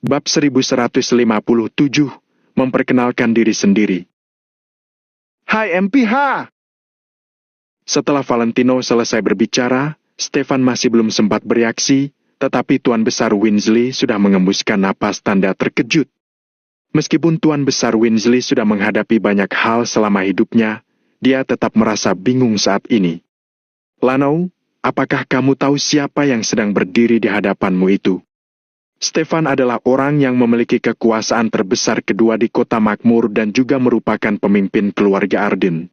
Bab 1157, memperkenalkan diri sendiri. Hai MPH! Setelah Valentino selesai berbicara, Stefan masih belum sempat bereaksi, tetapi Tuan Besar Winsley sudah mengembuskan napas tanda terkejut. Meskipun Tuan Besar Winsley sudah menghadapi banyak hal selama hidupnya, dia tetap merasa bingung saat ini. Lano, apakah kamu tahu siapa yang sedang berdiri di hadapanmu itu? Stefan adalah orang yang memiliki kekuasaan terbesar kedua di kota makmur dan juga merupakan pemimpin keluarga Arden.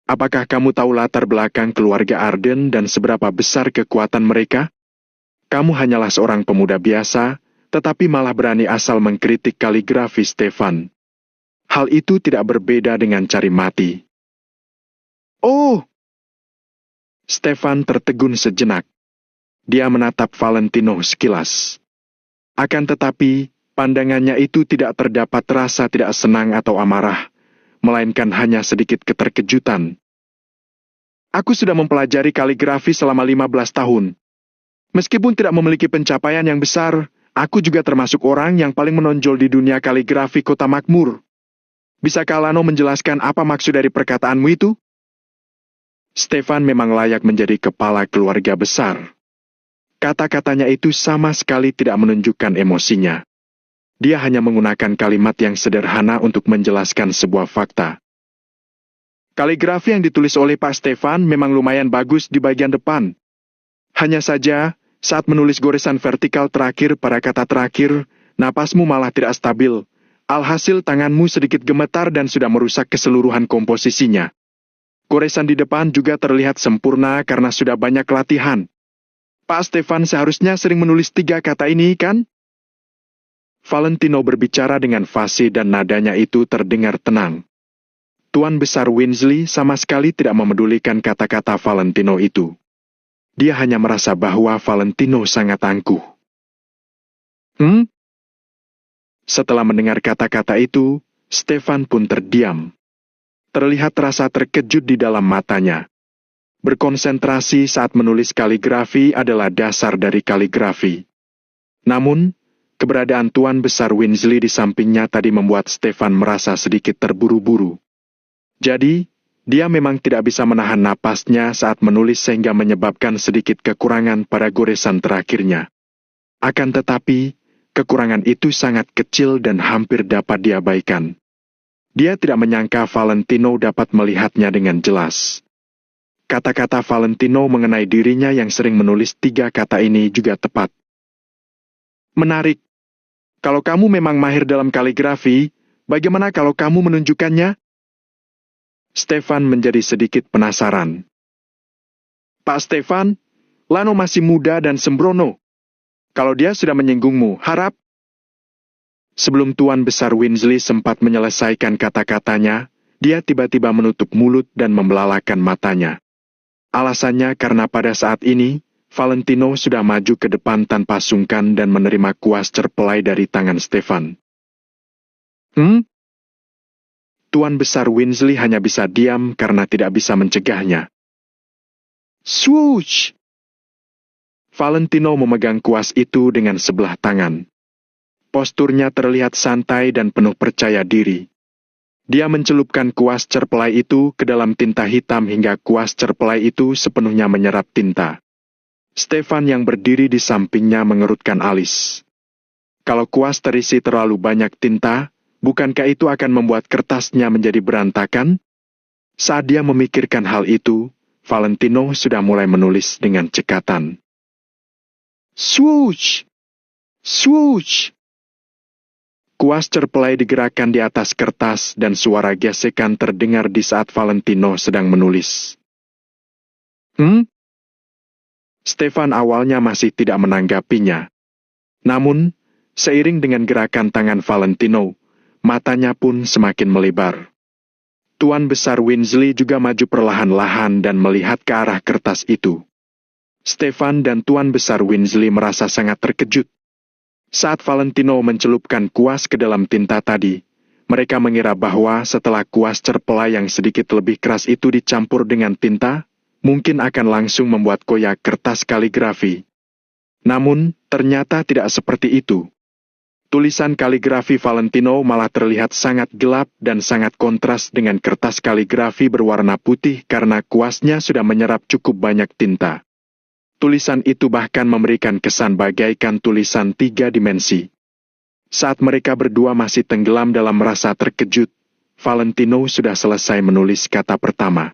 Apakah kamu tahu latar belakang keluarga Arden dan seberapa besar kekuatan mereka? Kamu hanyalah seorang pemuda biasa, tetapi malah berani asal mengkritik kaligrafi Stefan. Hal itu tidak berbeda dengan cari mati. Oh! Stefan tertegun sejenak. Dia menatap Valentino sekilas. Akan tetapi, pandangannya itu tidak terdapat rasa tidak senang atau amarah, melainkan hanya sedikit keterkejutan. Aku sudah mempelajari kaligrafi selama 15 tahun. Meskipun tidak memiliki pencapaian yang besar, aku juga termasuk orang yang paling menonjol di dunia kaligrafi kota makmur. Bisakah Lano menjelaskan apa maksud dari perkataanmu itu? Stefan memang layak menjadi kepala keluarga besar. Kata-katanya itu sama sekali tidak menunjukkan emosinya. Dia hanya menggunakan kalimat yang sederhana untuk menjelaskan sebuah fakta. Kaligrafi yang ditulis oleh Pak Stefan memang lumayan bagus di bagian depan. Hanya saja, saat menulis goresan vertikal terakhir pada kata terakhir, napasmu malah tidak stabil. Alhasil tanganmu sedikit gemetar dan sudah merusak keseluruhan komposisinya. Goresan di depan juga terlihat sempurna karena sudah banyak latihan. Pak Stefan seharusnya sering menulis 3 kata ini, kan? Valentino berbicara dengan fasih dan nadanya itu terdengar tenang. Tuan Besar Winsley sama sekali tidak memedulikan kata-kata Valentino itu. Dia hanya merasa bahwa Valentino sangat angkuh. Setelah mendengar kata-kata itu, Stefan pun terdiam. Terlihat rasa terkejut di dalam matanya. Berkonsentrasi saat menulis kaligrafi adalah dasar dari kaligrafi. Namun, keberadaan Tuan Besar Winsley di sampingnya tadi membuat Stefan merasa sedikit terburu-buru. Jadi, dia memang tidak bisa menahan napasnya saat menulis sehingga menyebabkan sedikit kekurangan pada goresan terakhirnya. Akan tetapi, kekurangan itu sangat kecil dan hampir dapat diabaikan. Dia tidak menyangka Valentino dapat melihatnya dengan jelas. Kata-kata Valentino mengenai dirinya yang sering menulis 3 kata ini juga tepat. Menarik. Kalau kamu memang mahir dalam kaligrafi, bagaimana kalau kamu menunjukkannya? Stefan menjadi sedikit penasaran. Pak Stefan, Lano masih muda dan sembrono. Kalau dia sudah menyinggungmu, harap. Sebelum Tuan Besar Winsley sempat menyelesaikan kata-katanya, dia tiba-tiba menutup mulut dan membelalakan matanya. Alasannya karena pada saat ini, Valentino sudah maju ke depan tanpa sungkan dan menerima kuas cerpelai dari tangan Stefan. Tuan Besar Winsley hanya bisa diam karena tidak bisa mencegahnya. Swoosh! Valentino memegang kuas itu dengan sebelah tangan. Posturnya terlihat santai dan penuh percaya diri. Dia mencelupkan kuas cerpelai itu ke dalam tinta hitam hingga kuas cerpelai itu sepenuhnya menyerap tinta. Stefan yang berdiri di sampingnya mengerutkan alis. Kalau kuas terisi terlalu banyak tinta, bukankah itu akan membuat kertasnya menjadi berantakan? Saat dia memikirkan hal itu, Valentino sudah mulai menulis dengan cekatan. Swoosh! Swoosh! Kuas cerpelai digerakkan di atas kertas dan suara gesekan terdengar di saat Valentino sedang menulis. Stefan awalnya masih tidak menanggapinya. Namun, seiring dengan gerakan tangan Valentino, matanya pun semakin melebar. Tuan Besar Winsley juga maju perlahan-lahan dan melihat ke arah kertas itu. Stefan dan Tuan Besar Winsley merasa sangat terkejut. Saat Valentino mencelupkan kuas ke dalam tinta tadi, mereka mengira bahwa setelah kuas cerpelai yang sedikit lebih keras itu dicampur dengan tinta, mungkin akan langsung membuat koyak kertas kaligrafi. Namun, ternyata tidak seperti itu. Tulisan kaligrafi Valentino malah terlihat sangat gelap dan sangat kontras dengan kertas kaligrafi berwarna putih karena kuasnya sudah menyerap cukup banyak tinta. Tulisan itu bahkan memberikan kesan bagaikan tulisan 3 dimensi. Saat mereka berdua masih tenggelam dalam rasa terkejut, Valentino sudah selesai menulis kata pertama.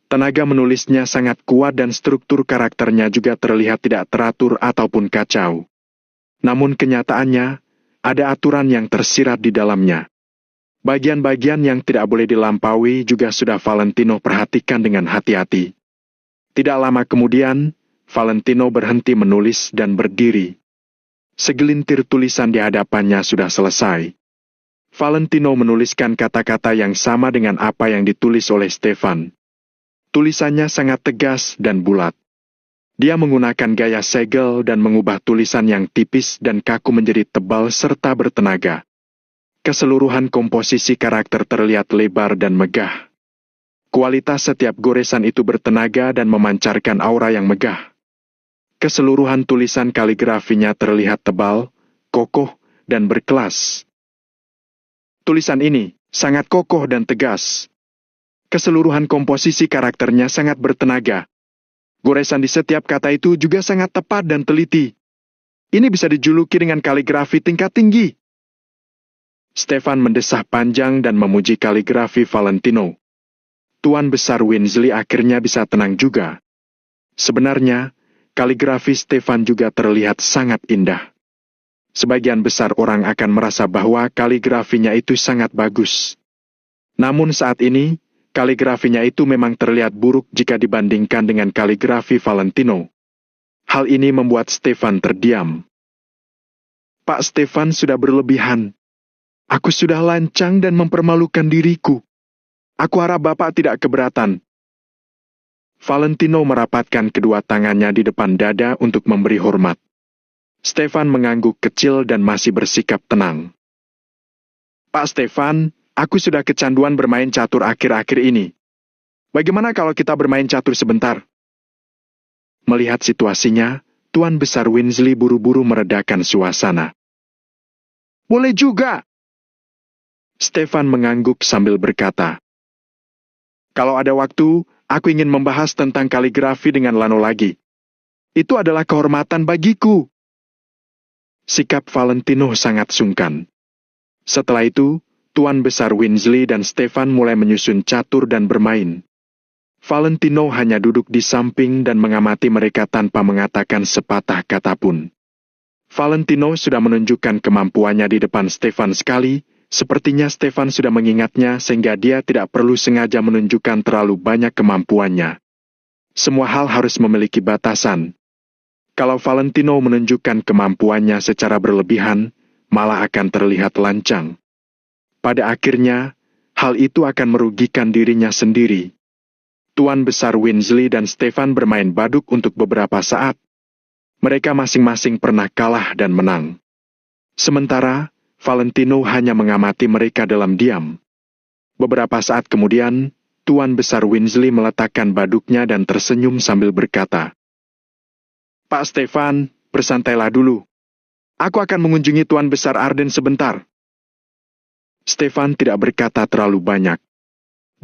Tenaga menulisnya sangat kuat dan struktur karakternya juga terlihat tidak teratur ataupun kacau. Namun kenyataannya, ada aturan yang tersirat di dalamnya. Bagian-bagian yang tidak boleh dilampaui juga sudah Valentino perhatikan dengan hati-hati. Tidak lama kemudian, Valentino berhenti menulis dan berdiri. Segelintir tulisan di hadapannya sudah selesai. Valentino menuliskan kata-kata yang sama dengan apa yang ditulis oleh Stefan. Tulisannya sangat tegas dan bulat. Dia menggunakan gaya segel dan mengubah tulisan yang tipis dan kaku menjadi tebal serta bertenaga. Keseluruhan komposisi karakter terlihat lebar dan megah. Kualitas setiap goresan itu bertenaga dan memancarkan aura yang megah. Keseluruhan tulisan kaligrafinya terlihat tebal, kokoh, dan berkelas. Tulisan ini sangat kokoh dan tegas. Keseluruhan komposisi karakternya sangat bertenaga. Goresan di setiap kata itu juga sangat tepat dan teliti. Ini bisa dijuluki dengan kaligrafi tingkat tinggi. Stefan mendesah panjang dan memuji kaligrafi Valentino. Tuan Besar Winsley akhirnya bisa tenang juga. Sebenarnya, kaligrafi Stefan juga terlihat sangat indah. Sebagian besar orang akan merasa bahwa kaligrafinya itu sangat bagus. Namun saat ini, kaligrafinya itu memang terlihat buruk jika dibandingkan dengan kaligrafi Valentino. Hal ini membuat Stefan terdiam. Pak Stefan sudah berlebihan. Aku sudah lancang dan mempermalukan diriku. Aku harap Bapak tidak keberatan. Valentino merapatkan kedua tangannya di depan dada untuk memberi hormat. Stefan mengangguk kecil dan masih bersikap tenang. Pak Stefan, aku sudah kecanduan bermain catur akhir-akhir ini. Bagaimana kalau kita bermain catur sebentar? Melihat situasinya, Tuan Besar Winsley buru-buru meredakan suasana. Boleh juga. Stefan mengangguk sambil berkata, kalau ada waktu, aku ingin membahas tentang kaligrafi dengan Lano lagi. Itu adalah kehormatan bagiku. Sikap Valentino sangat sungkan. Setelah itu, Tuan Besar Winsley dan Stefan mulai menyusun catur dan bermain. Valentino hanya duduk di samping dan mengamati mereka tanpa mengatakan sepatah kata pun. Valentino sudah menunjukkan kemampuannya di depan Stefan sekali, sepertinya Stefan sudah mengingatnya sehingga dia tidak perlu sengaja menunjukkan terlalu banyak kemampuannya. Semua hal harus memiliki batasan. Kalau Valentino menunjukkan kemampuannya secara berlebihan, malah akan terlihat lancang. Pada akhirnya, hal itu akan merugikan dirinya sendiri. Tuan Besar Winsley dan Stefan bermain baduk untuk beberapa saat. Mereka masing-masing pernah kalah dan menang. Sementara, Valentino hanya mengamati mereka dalam diam. Beberapa saat kemudian, Tuan Besar Winsley meletakkan baduknya dan tersenyum sambil berkata, Pak Stefan, bersantailah dulu. Aku akan mengunjungi Tuan Besar Arden sebentar. Stefan tidak berkata terlalu banyak.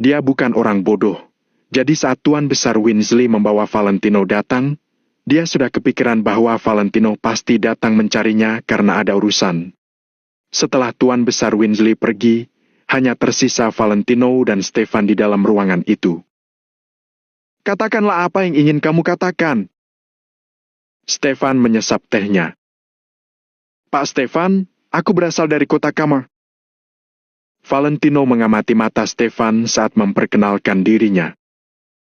Dia bukan orang bodoh. Jadi saat Tuan Besar Winsley membawa Valentino datang, dia sudah kepikiran bahwa Valentino pasti datang mencarinya karena ada urusan. Setelah Tuan Besar Winsley pergi, hanya tersisa Valentino dan Stefan di dalam ruangan itu. Katakanlah apa yang ingin kamu katakan. Stefan menyesap tehnya. Pak Stefan, aku berasal dari kota Kamar. Valentino mengamati mata Stefan saat memperkenalkan dirinya.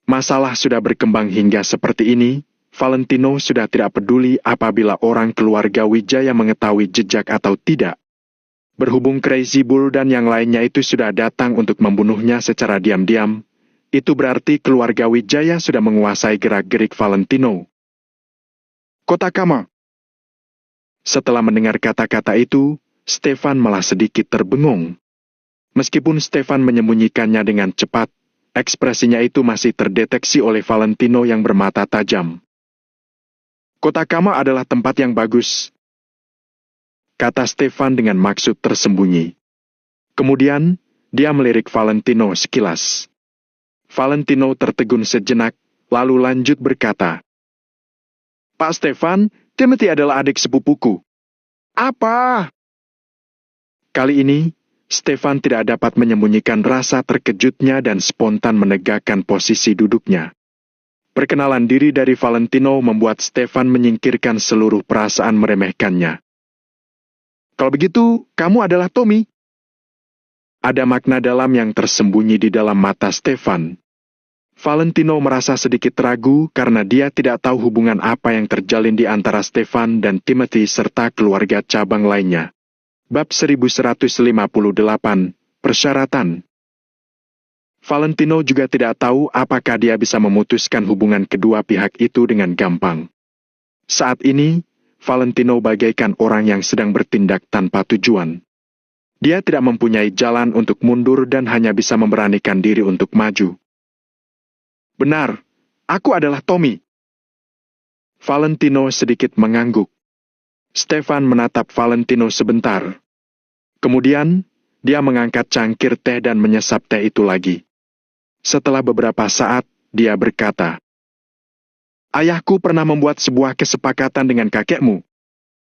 Masalah sudah berkembang hingga seperti ini, Valentino sudah tidak peduli apabila orang keluarga Wijaya mengetahui jejak atau tidak. Berhubung Crazy Bull dan yang lainnya itu sudah datang untuk membunuhnya secara diam-diam, itu berarti keluarga Wijaya sudah menguasai gerak-gerik Valentino. Kota Kamar. Setelah mendengar kata-kata itu, Stefan malah sedikit terbengung. Meskipun Stefan menyembunyikannya dengan cepat, ekspresinya itu masih terdeteksi oleh Valentino yang bermata tajam. Kota Kamar adalah tempat yang bagus. kata Stefan dengan maksud tersembunyi. Kemudian, dia melirik Valentino sekilas. Valentino tertegun sejenak, lalu lanjut berkata, "Pak Stefan, Timothy adalah adik sepupuku." "Apa?" Kali ini, Stefan tidak dapat menyembunyikan rasa terkejutnya dan spontan menegakkan posisi duduknya. Perkenalan diri dari Valentino membuat Stefan menyingkirkan seluruh perasaan meremehkannya. "Kalau begitu, kamu adalah Tommy?" Ada makna dalam yang tersembunyi di dalam mata Stefan. Valentino merasa sedikit ragu karena dia tidak tahu hubungan apa yang terjalin di antara Stefan dan Timothy serta keluarga cabang lainnya. Bab 1158, Persyaratan. Valentino juga tidak tahu apakah dia bisa memutuskan hubungan kedua pihak itu dengan gampang. Saat ini, Valentino bagaikan orang yang sedang bertindak tanpa tujuan. Dia tidak mempunyai jalan untuk mundur dan hanya bisa memberanikan diri untuk maju. "Benar, aku adalah Tommy." Valentino sedikit mengangguk. Stefan menatap Valentino sebentar. Kemudian, dia mengangkat cangkir teh dan menyesap teh itu lagi. Setelah beberapa saat, dia berkata, "Ayahku pernah membuat sebuah kesepakatan dengan kakekmu.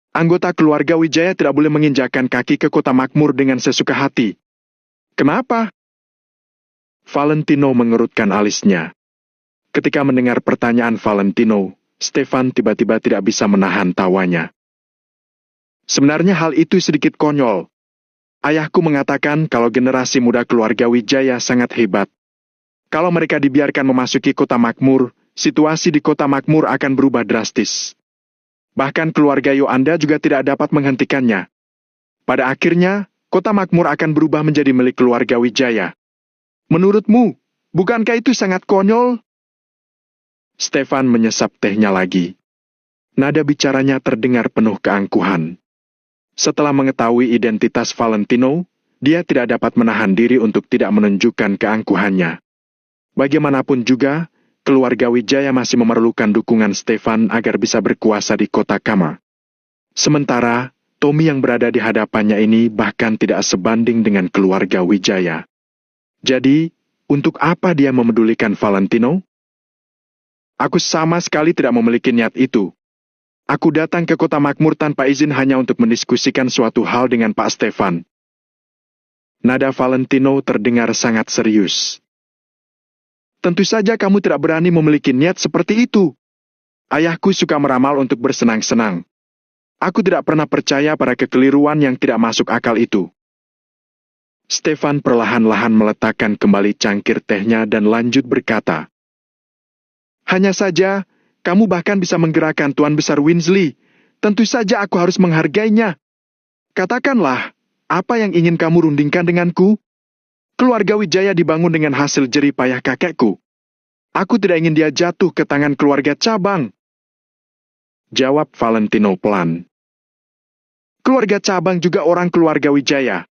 Anggota keluarga Wijaya tidak boleh menginjakkan kaki ke kota makmur dengan sesuka hati." "Kenapa?" Valentino mengerutkan alisnya. Ketika mendengar pertanyaan Valentino, Stefan tiba-tiba tidak bisa menahan tawanya. "Sebenarnya hal itu sedikit konyol. Ayahku mengatakan kalau generasi muda keluarga Wijaya sangat hebat. Kalau mereka dibiarkan memasuki kota makmur, situasi di kota makmur akan berubah drastis. Bahkan keluarga Yoanda juga tidak dapat menghentikannya. Pada akhirnya, kota makmur akan berubah menjadi milik keluarga Wijaya. Menurutmu, bukankah itu sangat konyol?" Stefan menyesap tehnya lagi. Nada bicaranya terdengar penuh keangkuhan. Setelah mengetahui identitas Valentino, dia tidak dapat menahan diri untuk tidak menunjukkan keangkuhannya. Bagaimanapun juga, keluarga Wijaya masih memerlukan dukungan Stefan agar bisa berkuasa di kota Kama. Sementara, Tommy yang berada di hadapannya ini bahkan tidak sebanding dengan keluarga Wijaya. Jadi, untuk apa dia memedulikan Valentino? "Aku sama sekali tidak memiliki niat itu. Aku datang ke kota makmur tanpa izin hanya untuk mendiskusikan suatu hal dengan Pak Stefan." Nada Valentino terdengar sangat serius. "Tentu saja kamu tidak berani memiliki niat seperti itu. Ayahku suka meramal untuk bersenang-senang. Aku tidak pernah percaya pada kekeliruan yang tidak masuk akal itu." Stefan perlahan-lahan meletakkan kembali cangkir tehnya dan lanjut berkata, "Hanya saja, kamu bahkan bisa menggerakkan Tuan Besar Winsley. Tentu saja aku harus menghargainya. Katakanlah, apa yang ingin kamu rundingkan denganku? Keluarga Wijaya dibangun dengan hasil jerih payah kakekku. Aku tidak ingin dia jatuh ke tangan keluarga cabang." Jawab Valentino pelan. "Keluarga cabang juga orang keluarga Wijaya.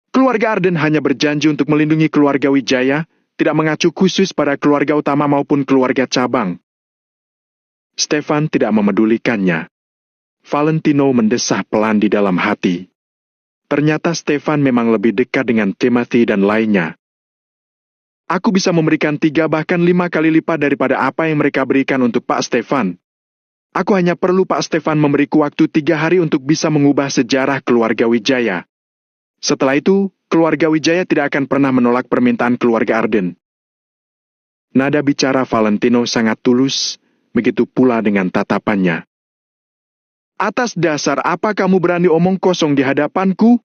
Keluarga Arden hanya berjanji untuk melindungi keluarga Wijaya, tidak mengacu khusus pada keluarga utama maupun keluarga cabang." Stefan tidak memedulikannya. Valentino mendesah pelan di dalam hati. Ternyata Stefan memang lebih dekat dengan Timothy dan lainnya. "Aku bisa memberikan 3 bahkan 5 kali lipat daripada apa yang mereka berikan untuk Pak Stefan. Aku hanya perlu Pak Stefan memberiku waktu 3 hari untuk bisa mengubah sejarah keluarga Wijaya. Setelah itu, keluarga Wijaya tidak akan pernah menolak permintaan keluarga Arden." Nada bicara Valentino sangat tulus, begitu pula dengan tatapannya. "Atas dasar apa kamu berani omong kosong di hadapanku?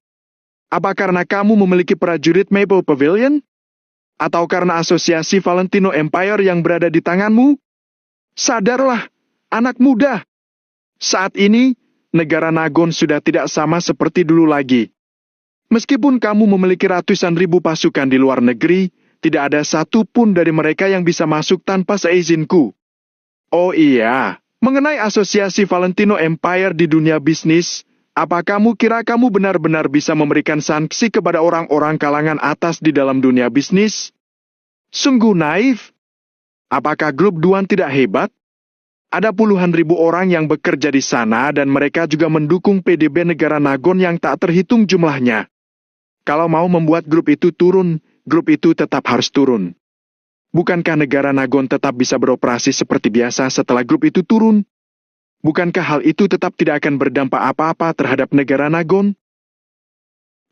Apa karena kamu memiliki prajurit Maple Pavilion? Atau karena asosiasi Valentino Empire yang berada di tanganmu? Sadarlah, anak muda. Saat ini, negara Nagon sudah tidak sama seperti dulu lagi. Meskipun kamu memiliki ratusan ribu pasukan di luar negeri, tidak ada satu pun dari mereka yang bisa masuk tanpa seizinku. Oh iya, mengenai asosiasi Valentino Empire di dunia bisnis, apa kamu kira kamu benar-benar bisa memberikan sanksi kepada orang-orang kalangan atas di dalam dunia bisnis? Sungguh naif. Apakah grup Duan tidak hebat? Ada puluhan ribu orang yang bekerja di sana dan mereka juga mendukung PDB negara Nagon yang tak terhitung jumlahnya. Kalau mau membuat grup itu turun, grup itu tetap harus turun. Bukankah negara Nagon tetap bisa beroperasi seperti biasa setelah grup itu turun? Bukankah hal itu tetap tidak akan berdampak apa-apa terhadap negara Nagon?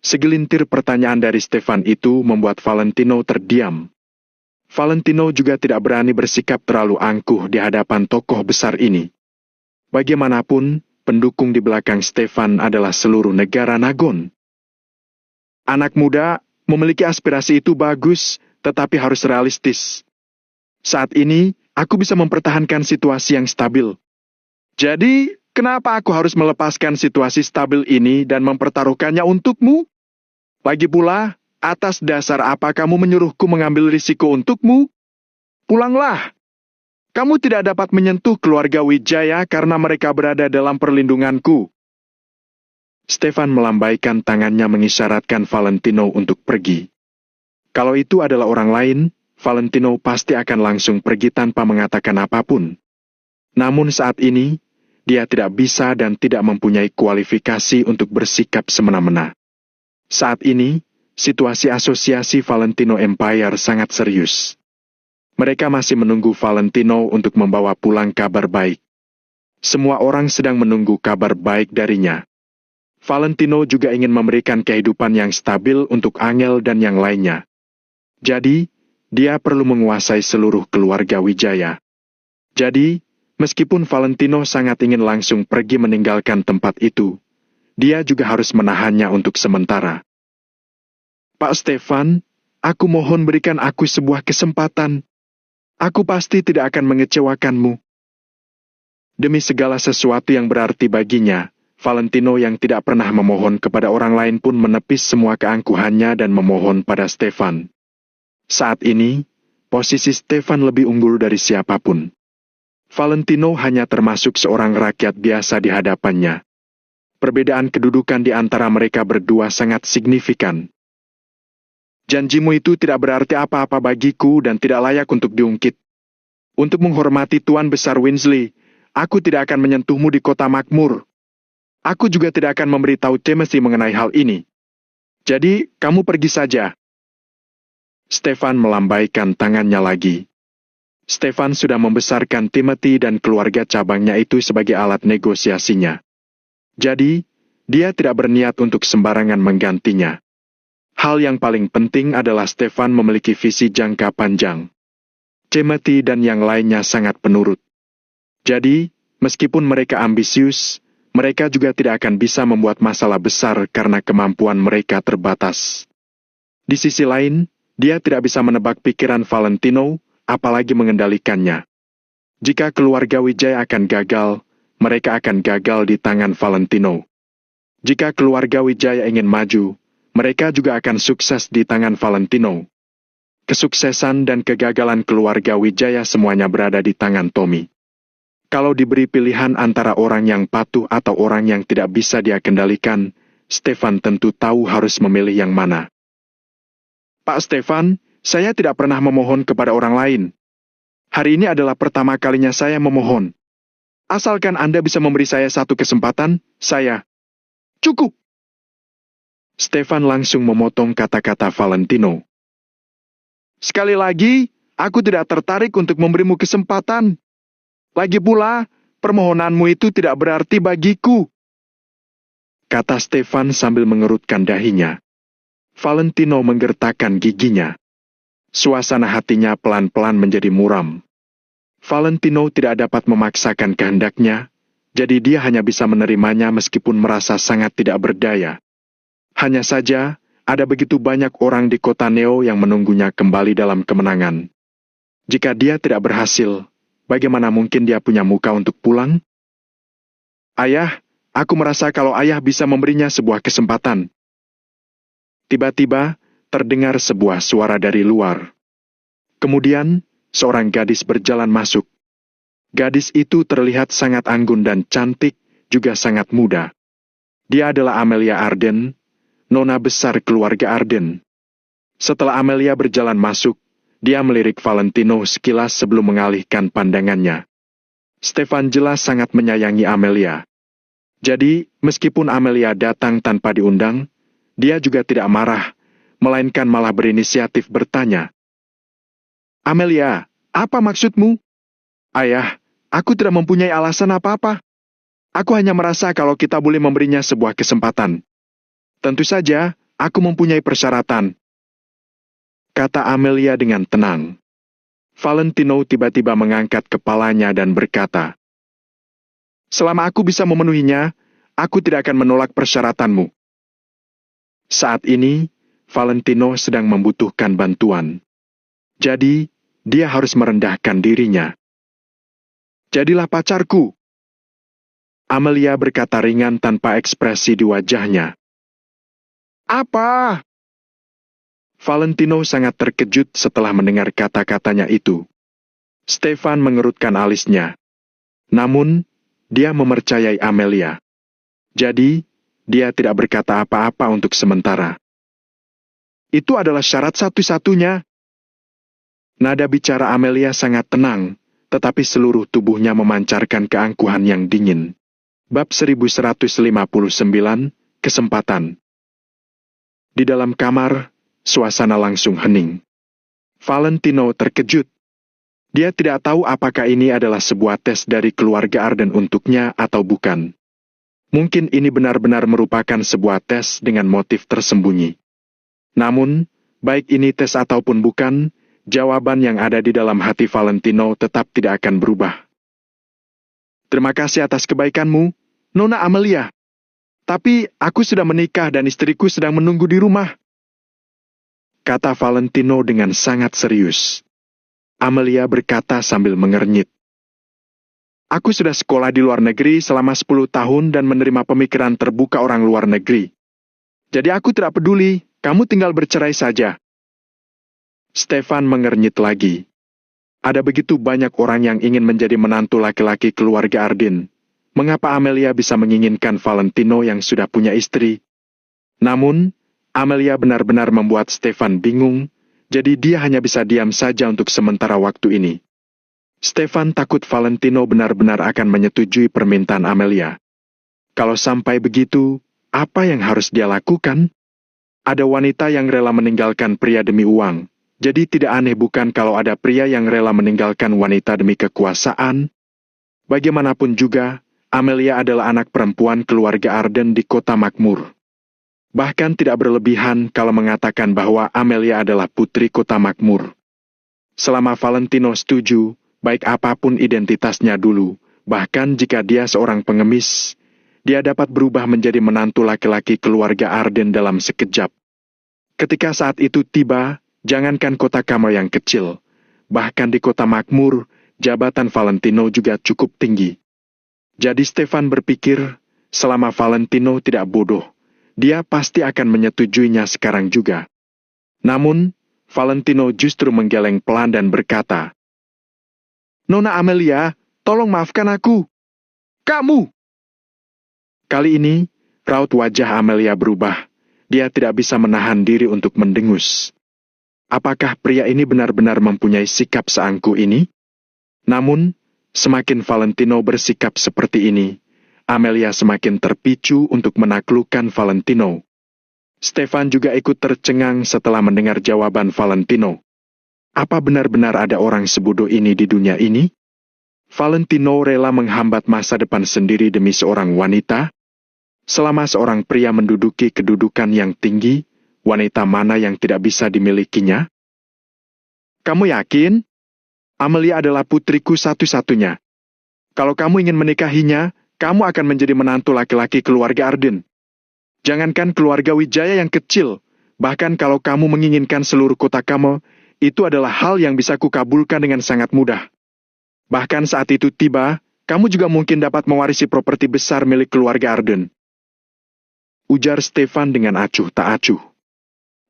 Segelintir pertanyaan dari Stefan itu membuat Valentino terdiam. Valentino juga tidak berani bersikap terlalu angkuh di hadapan tokoh besar ini. Bagaimanapun, pendukung di belakang Stefan adalah seluruh negara Nagon. Anak muda memiliki aspirasi itu bagus, tetapi harus realistis. Saat ini, aku bisa mempertahankan situasi yang stabil. Jadi, kenapa aku harus melepaskan situasi stabil ini dan mempertaruhkannya untukmu? Lagi pula, atas dasar apa kamu menyuruhku mengambil risiko untukmu? Pulanglah. Kamu tidak dapat menyentuh keluarga Wijaya karena mereka berada dalam perlindunganku. Stefan melambaikan tangannya mengisyaratkan Valentino untuk pergi. Kalau itu adalah orang lain, Valentino pasti akan langsung pergi tanpa mengatakan apapun. Namun saat ini, dia tidak bisa dan tidak mempunyai kualifikasi untuk bersikap semena-mena. Saat ini, situasi asosiasi Valentino Empire sangat serius. Mereka masih menunggu Valentino untuk membawa pulang kabar baik. Semua orang sedang menunggu kabar baik darinya. Valentino juga ingin memberikan kehidupan yang stabil untuk Angel dan yang lainnya. Jadi, dia perlu menguasai seluruh keluarga Wijaya. Jadi, meskipun Valentino sangat ingin langsung pergi meninggalkan tempat itu, dia juga harus menahannya untuk sementara. Pak Stefan, aku mohon berikan aku sebuah kesempatan. Aku pasti tidak akan mengecewakanmu. Demi segala sesuatu yang berarti baginya, Valentino yang tidak pernah memohon kepada orang lain pun menepis semua keangkuhannya dan memohon pada Stefan. Saat ini, posisi Stefan lebih unggul dari siapapun. Valentino hanya termasuk seorang rakyat biasa di hadapannya. Perbedaan kedudukan di antara mereka berdua sangat signifikan. Janjimu itu tidak berarti apa-apa bagiku dan tidak layak untuk diungkit. Untuk menghormati Tuan Besar Winsley, aku tidak akan menyentuhmu di kota makmur. Aku juga tidak akan memberitahu Timothy mengenai hal ini. Jadi, kamu pergi saja. Stefan melambaikan tangannya lagi. Stefan sudah membesarkan Timothy dan keluarga cabangnya itu sebagai alat negosiasinya. Jadi, dia tidak berniat untuk sembarangan menggantinya. Hal yang paling penting adalah Stefan memiliki visi jangka panjang. Timothy dan yang lainnya sangat penurut. Jadi, meskipun mereka ambisius, mereka juga tidak akan bisa membuat masalah besar karena kemampuan mereka terbatas. Di sisi lain, dia tidak bisa menebak pikiran Valentino, apalagi mengendalikannya. Jika keluarga Wijaya akan gagal, mereka akan gagal di tangan Valentino. Jika keluarga Wijaya ingin maju, mereka juga akan sukses di tangan Valentino. Kesuksesan dan kegagalan keluarga Wijaya semuanya berada di tangan Tommy. Kalau diberi pilihan antara orang yang patuh atau orang yang tidak bisa dia kendalikan, Stefan tentu tahu harus memilih yang mana. Pak Stefan, saya tidak pernah memohon kepada orang lain. Hari ini adalah pertama kalinya saya memohon. Asalkan Anda bisa memberi saya satu kesempatan, saya... Cukup! Stefan langsung memotong kata-kata Valentino. Sekali lagi, aku tidak tertarik untuk memberimu kesempatan. Lagi pula, permohonanmu itu tidak berarti bagiku. Kata Stefan sambil mengerutkan dahinya. Valentino menggertakkan giginya. Suasana hatinya pelan-pelan menjadi muram. Valentino tidak dapat memaksakan kehendaknya, jadi dia hanya bisa menerimanya meskipun merasa sangat tidak berdaya. Hanya saja, ada begitu banyak orang di kota Neo yang menunggunya kembali dalam kemenangan. Jika dia tidak berhasil, bagaimana mungkin dia punya muka untuk pulang? Ayah, aku merasa kalau ayah bisa memberinya sebuah kesempatan. Tiba-tiba, terdengar sebuah suara dari luar. Kemudian, seorang gadis berjalan masuk. Gadis itu terlihat sangat anggun dan cantik, juga sangat muda. Dia adalah Amelia Arden, nona besar keluarga Arden. Setelah Amelia berjalan masuk, dia melirik Valentino sekilas sebelum mengalihkan pandangannya. Stefan jelas sangat menyayangi Amelia. Jadi, meskipun Amelia datang tanpa diundang, dia juga tidak marah, melainkan malah berinisiatif bertanya. Amelia, apa maksudmu? Ayah, aku tidak mempunyai alasan apa-apa. Aku hanya merasa kalau kita boleh memberinya sebuah kesempatan. Tentu saja, aku mempunyai persyaratan, kata Amelia dengan tenang. Valentino tiba-tiba mengangkat kepalanya dan berkata, selama aku bisa memenuhinya, aku tidak akan menolak persyaratanmu. Saat ini, Valentino sedang membutuhkan bantuan. Jadi, dia harus merendahkan dirinya. Jadilah pacarku. Amelia berkata ringan tanpa ekspresi di wajahnya. Apa? Valentino sangat terkejut setelah mendengar kata-katanya itu. Stefan mengerutkan alisnya. Namun, dia mempercayai Amelia. Jadi, dia tidak berkata apa-apa untuk sementara. Itu adalah syarat satu-satunya. Nada bicara Amelia sangat tenang, tetapi seluruh tubuhnya memancarkan keangkuhan yang dingin. Bab 1159, Kesempatan. Di dalam kamar, suasana langsung hening. Valentino terkejut. Dia tidak tahu apakah ini adalah sebuah tes dari keluarga Arden untuknya atau bukan. Mungkin ini benar-benar merupakan sebuah tes dengan motif tersembunyi. Namun, baik ini tes ataupun bukan, jawaban yang ada di dalam hati Valentino tetap tidak akan berubah. Terima kasih atas kebaikanmu, Nona Amelia. Tapi aku sudah menikah dan istriku sedang menunggu di rumah, kata Valentino dengan sangat serius. Amelia berkata sambil mengernyit. Aku sudah sekolah di luar negeri selama 10 tahun dan menerima pemikiran terbuka orang luar negeri. Jadi aku tidak peduli, kamu tinggal bercerai saja. Stefan mengernyit lagi. Ada begitu banyak orang yang ingin menjadi menantu laki-laki keluarga Arden. Mengapa Amelia bisa menginginkan Valentino yang sudah punya istri? Namun, Amelia benar-benar membuat Stefan bingung, jadi dia hanya bisa diam saja untuk sementara waktu ini. Stefan takut Valentino benar-benar akan menyetujui permintaan Amelia. Kalau sampai begitu, apa yang harus dia lakukan? Ada wanita yang rela meninggalkan pria demi uang, jadi tidak aneh bukan kalau ada pria yang rela meninggalkan wanita demi kekuasaan? Bagaimanapun juga, Amelia adalah anak perempuan keluarga Arden di kota makmur. Bahkan tidak berlebihan kalau mengatakan bahwa Amelia adalah putri kota makmur. Selama Valentino setuju, baik apapun identitasnya dulu, bahkan jika dia seorang pengemis, dia dapat berubah menjadi menantu laki-laki keluarga Arden dalam sekejap. Ketika saat itu tiba, jangankan kota Kamo yang kecil, bahkan di kota makmur, jabatan Valentino juga cukup tinggi. Jadi Stefan berpikir, selama Valentino tidak bodoh, dia pasti akan menyetujuinya sekarang juga. Namun, Valentino justru menggeleng pelan dan berkata, Nona Amelia, tolong maafkan aku. Kamu! Kali ini, raut wajah Amelia berubah. Dia tidak bisa menahan diri untuk mendengus. Apakah pria ini benar-benar mempunyai sikap seangkuh ini? Namun, semakin Valentino bersikap seperti ini, Amelia semakin terpicu untuk menaklukkan Valentino. Stefan juga ikut tercengang setelah mendengar jawaban Valentino. Apa benar-benar ada orang sebodoh ini di dunia ini? Valentino rela menghambat masa depan sendiri demi seorang wanita? Selama seorang pria menduduki kedudukan yang tinggi, wanita mana yang tidak bisa dimilikinya? Kamu yakin? Amelia adalah putriku satu-satunya. Kalau kamu ingin menikahinya, kamu akan menjadi menantu laki-laki keluarga Arden. Jangankan keluarga Wijaya yang kecil, bahkan kalau kamu menginginkan seluruh kota kamu, itu adalah hal yang bisa kukabulkan dengan sangat mudah. Bahkan saat itu tiba, kamu juga mungkin dapat mewarisi properti besar milik keluarga Arden. Ujar Stefan dengan acuh tak acuh.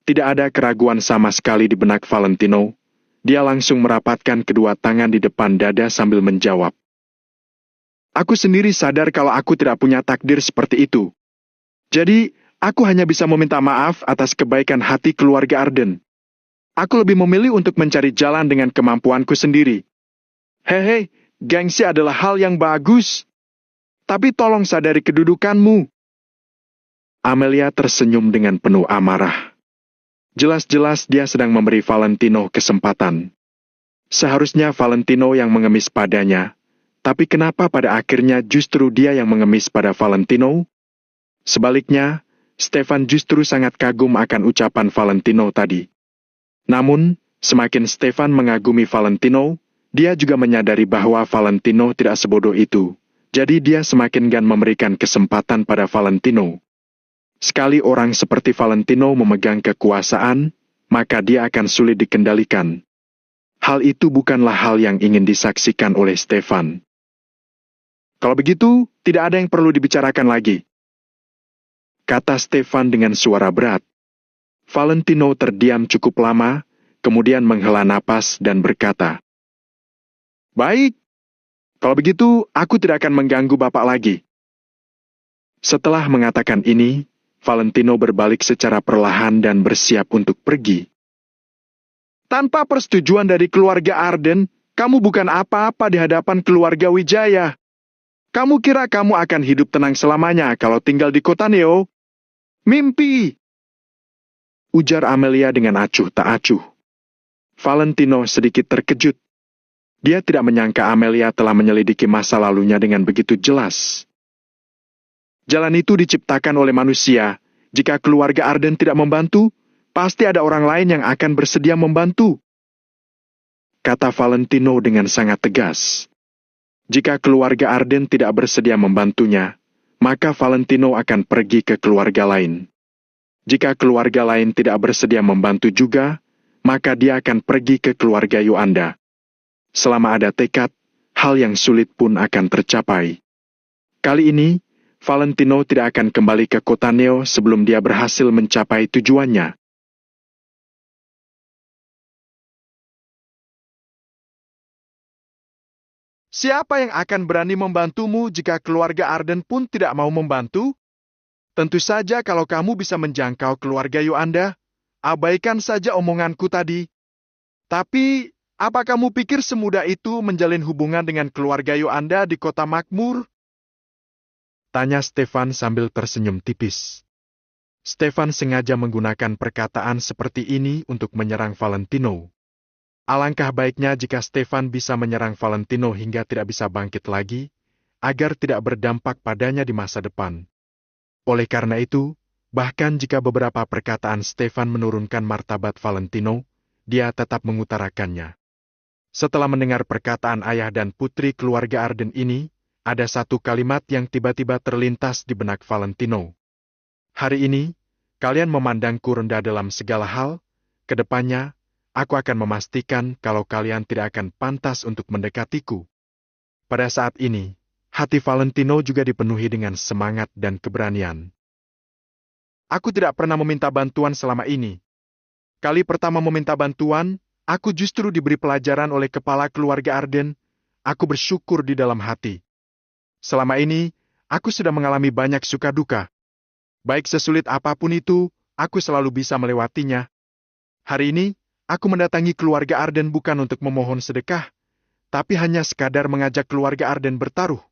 Tidak ada keraguan sama sekali di benak Valentino. Dia langsung merapatkan kedua tangan di depan dada sambil menjawab. Aku sendiri sadar kalau aku tidak punya takdir seperti itu. Jadi, aku hanya bisa meminta maaf atas kebaikan hati keluarga Arden. Aku lebih memilih untuk mencari jalan dengan kemampuanku sendiri. Hei, Gengsi adalah hal yang bagus. Tapi tolong sadari kedudukanmu. Amelia tersenyum dengan penuh amarah. Jelas-jelas dia sedang memberi Valentino kesempatan. Seharusnya Valentino yang mengemis padanya. Tapi kenapa pada akhirnya justru dia yang mengemis pada Valentino? Sebaliknya, Stefan justru sangat kagum akan ucapan Valentino tadi. Namun, semakin Stefan mengagumi Valentino, dia juga menyadari bahwa Valentino tidak sebodoh itu. Jadi dia semakin enggan memberikan kesempatan pada Valentino. Sekali orang seperti Valentino memegang kekuasaan, maka dia akan sulit dikendalikan. Hal itu bukanlah hal yang ingin disaksikan oleh Stefan. Kalau begitu, tidak ada yang perlu dibicarakan lagi, kata Stefan dengan suara berat. Valentino terdiam cukup lama, kemudian menghela napas dan berkata, "Baik, kalau begitu aku tidak akan mengganggu Bapak lagi." Setelah mengatakan ini, Valentino berbalik secara perlahan dan bersiap untuk pergi. "Tanpa persetujuan dari keluarga Arden, kamu bukan apa-apa di hadapan keluarga Wijaya. Kamu kira kamu akan hidup tenang selamanya kalau tinggal di kota Neo? Mimpi!" Ujar Amelia dengan acuh tak acuh. Valentino sedikit terkejut. Dia tidak menyangka Amelia telah menyelidiki masa lalunya dengan begitu jelas. Jalan itu diciptakan oleh manusia. Jika keluarga Arden tidak membantu, pasti ada orang lain yang akan bersedia membantu, kata Valentino dengan sangat tegas. Jika keluarga Arden tidak bersedia membantunya, maka Valentino akan pergi ke keluarga lain. Jika keluarga lain tidak bersedia membantu juga, maka dia akan pergi ke keluarga Yuanda. Selama ada tekad, hal yang sulit pun akan tercapai. Kali ini, Valentino tidak akan kembali ke kota Neo sebelum dia berhasil mencapai tujuannya. Siapa yang akan berani membantumu jika keluarga Arden pun tidak mau membantu? Tentu saja kalau kamu bisa menjangkau keluarga Yuanda, abaikan saja omonganku tadi. Tapi, apa kamu pikir semudah itu menjalin hubungan dengan keluarga Yuanda di kota makmur? Tanya Stefan sambil tersenyum tipis. Stefan sengaja menggunakan perkataan seperti ini untuk menyerang Valentino. Alangkah baiknya jika Stefan bisa menyerang Valentino hingga tidak bisa bangkit lagi, agar tidak berdampak padanya di masa depan. Oleh karena itu, bahkan jika beberapa perkataan Stefan menurunkan martabat Valentino, dia tetap mengutarakannya. Setelah mendengar perkataan ayah dan putri keluarga Arden ini, ada satu kalimat yang tiba-tiba terlintas di benak Valentino. Hari ini, kalian memandangku rendah dalam segala hal, kedepannya, aku akan memastikan kalau kalian tidak akan pantas untuk mendekatiku. Pada saat ini, hati Valentino juga dipenuhi dengan semangat dan keberanian. Aku tidak pernah meminta bantuan selama ini. Kali pertama meminta bantuan, aku justru diberi pelajaran oleh kepala keluarga Arden. Aku bersyukur di dalam hati. Selama ini, aku sudah mengalami banyak suka duka. Baik sesulit apapun itu, aku selalu bisa melewatinya. Hari ini, aku mendatangi keluarga Arden bukan untuk memohon sedekah, tapi hanya sekadar mengajak keluarga Arden bertaruh.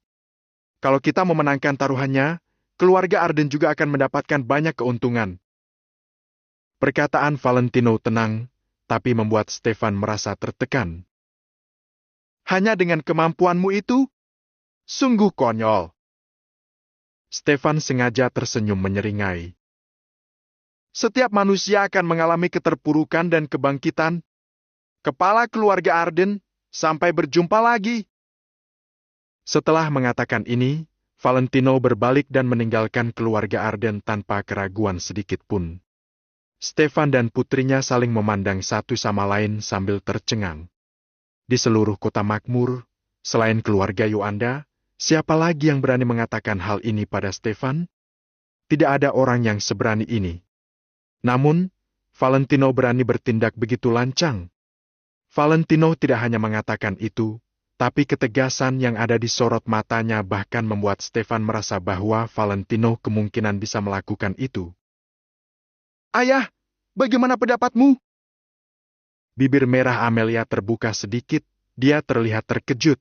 Kalau kita memenangkan taruhannya, keluarga Arden juga akan mendapatkan banyak keuntungan. Perkataan Valentino tenang, tapi membuat Stefan merasa tertekan. Hanya dengan kemampuanmu itu? Sungguh konyol. Stefan sengaja tersenyum menyeringai. Setiap manusia akan mengalami keterpurukan dan kebangkitan. Kepala keluarga Arden, sampai berjumpa lagi. Setelah mengatakan ini, Valentino berbalik dan meninggalkan keluarga Arden tanpa keraguan sedikit pun. Stefan dan putrinya saling memandang satu sama lain sambil tercengang. Di seluruh kota makmur, selain keluarga Yuanda, siapa lagi yang berani mengatakan hal ini pada Stefan? Tidak ada orang yang seberani ini. Namun, Valentino berani bertindak begitu lancang. Valentino tidak hanya mengatakan itu, tapi ketegasan yang ada di sorot matanya bahkan membuat Stefan merasa bahwa Valentino kemungkinan bisa melakukan itu. Ayah, bagaimana pendapatmu? Bibir merah Amelia terbuka sedikit, dia terlihat terkejut.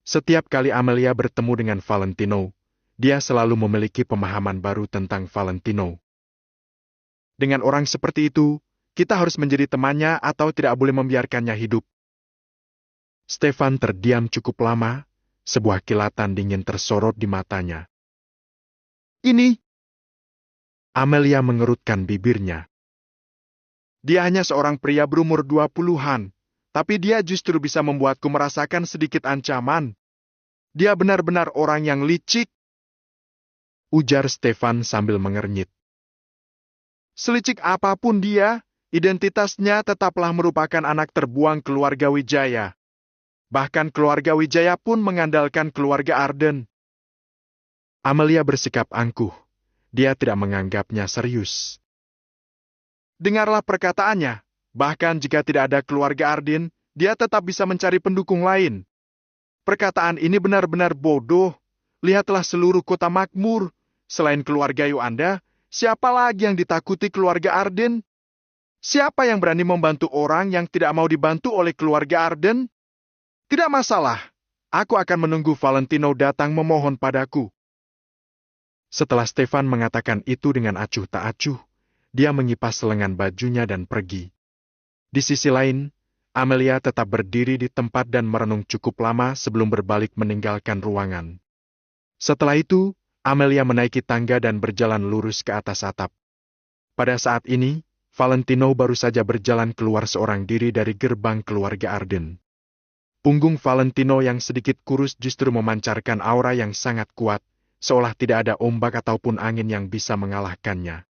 Setiap kali Amelia bertemu dengan Valentino, dia selalu memiliki pemahaman baru tentang Valentino. Dengan orang seperti itu, kita harus menjadi temannya atau tidak boleh membiarkannya hidup. Stefan terdiam cukup lama, sebuah kilatan dingin tersorot di matanya. Ini? Amelia mengerutkan bibirnya. Dia hanya seorang pria berumur 20-an, tapi dia justru bisa membuatku merasakan sedikit ancaman. Dia benar-benar orang yang licik, ujar Stefan sambil mengernyit. Selicik apapun dia, identitasnya tetaplah merupakan anak terbuang keluarga Wijaya. Bahkan keluarga Wijaya pun mengandalkan keluarga Arden. Amelia bersikap angkuh. Dia tidak menganggapnya serius. Dengarlah perkataannya. Bahkan jika tidak ada keluarga Arden, dia tetap bisa mencari pendukung lain. Perkataan ini benar-benar bodoh. Lihatlah seluruh kota makmur. Selain keluarga Yuanda, siapa lagi yang ditakuti keluarga Arden? Siapa yang berani membantu orang yang tidak mau dibantu oleh keluarga Arden? Tidak masalah. Aku akan menunggu Valentino datang memohon padaku. Setelah Stefan mengatakan itu dengan acuh tak acuh, dia mengipas lengan bajunya dan pergi. Di sisi lain, Amelia tetap berdiri di tempat dan merenung cukup lama sebelum berbalik meninggalkan ruangan. Setelah itu, Amelia menaiki tangga dan berjalan lurus ke atas atap. Pada saat ini, Valentino baru saja berjalan keluar seorang diri dari gerbang keluarga Arden. Punggung Valentino yang sedikit kurus justru memancarkan aura yang sangat kuat, seolah tidak ada ombak ataupun angin yang bisa mengalahkannya.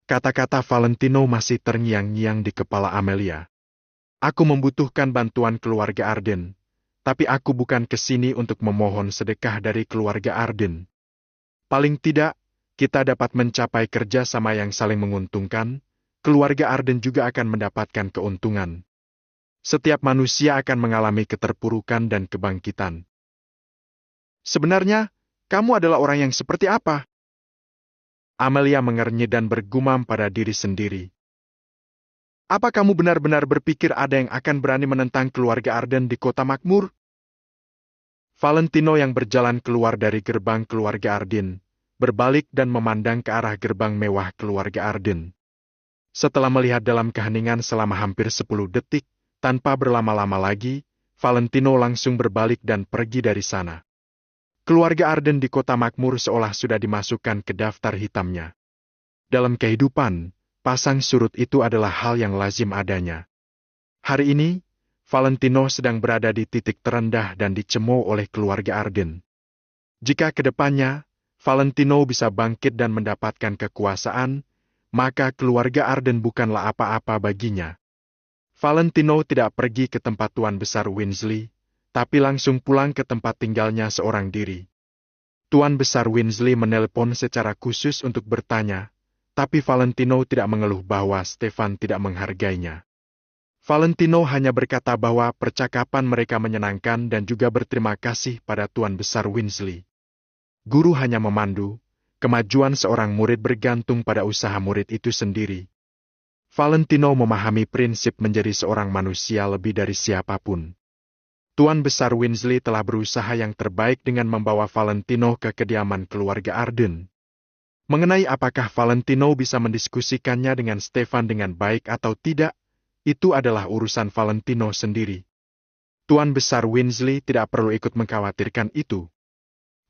Kata-kata Valentino masih terngiang-ngiang di kepala Amelia. Aku membutuhkan bantuan keluarga Arden, tapi aku bukan ke sini untuk memohon sedekah dari keluarga Arden. Paling tidak, kita dapat mencapai kerjasama yang saling menguntungkan, keluarga Arden juga akan mendapatkan keuntungan. Setiap manusia akan mengalami keterpurukan dan kebangkitan. Sebenarnya, kamu adalah orang yang seperti apa? Amelia mengernyit dan bergumam pada diri sendiri. Apa kamu benar-benar berpikir ada yang akan berani menentang keluarga Arden di kota makmur? Valentino yang berjalan keluar dari gerbang keluarga Arden, berbalik dan memandang ke arah gerbang mewah keluarga Arden. Setelah melihat dalam keheningan selama hampir 10 detik, tanpa berlama-lama lagi, Valentino langsung berbalik dan pergi dari sana. Keluarga Arden di kota makmur seolah sudah dimasukkan ke daftar hitamnya. Dalam kehidupan, pasang surut itu adalah hal yang lazim adanya. Hari ini, Valentino sedang berada di titik terendah dan dicemooh oleh keluarga Arden. Jika ke depannya, Valentino bisa bangkit dan mendapatkan kekuasaan, maka keluarga Arden bukanlah apa-apa baginya. Valentino tidak pergi ke tempat Tuan Besar Winsley, tapi langsung pulang ke tempat tinggalnya seorang diri. Tuan Besar Winsley menelpon secara khusus untuk bertanya, tapi Valentino tidak mengeluh bahwa Stefan tidak menghargainya. Valentino hanya berkata bahwa percakapan mereka menyenangkan dan juga berterima kasih pada Tuan Besar Winsley. Guru hanya memandu, kemajuan seorang murid bergantung pada usaha murid itu sendiri. Valentino memahami prinsip menjadi seorang manusia lebih dari siapapun. Tuan Besar Winsley telah berusaha yang terbaik dengan membawa Valentino ke kediaman keluarga Arden. Mengenai apakah Valentino bisa mendiskusikannya dengan Stefan dengan baik atau tidak, itu adalah urusan Valentino sendiri. Tuan Besar Winsley tidak perlu ikut mengkhawatirkan itu.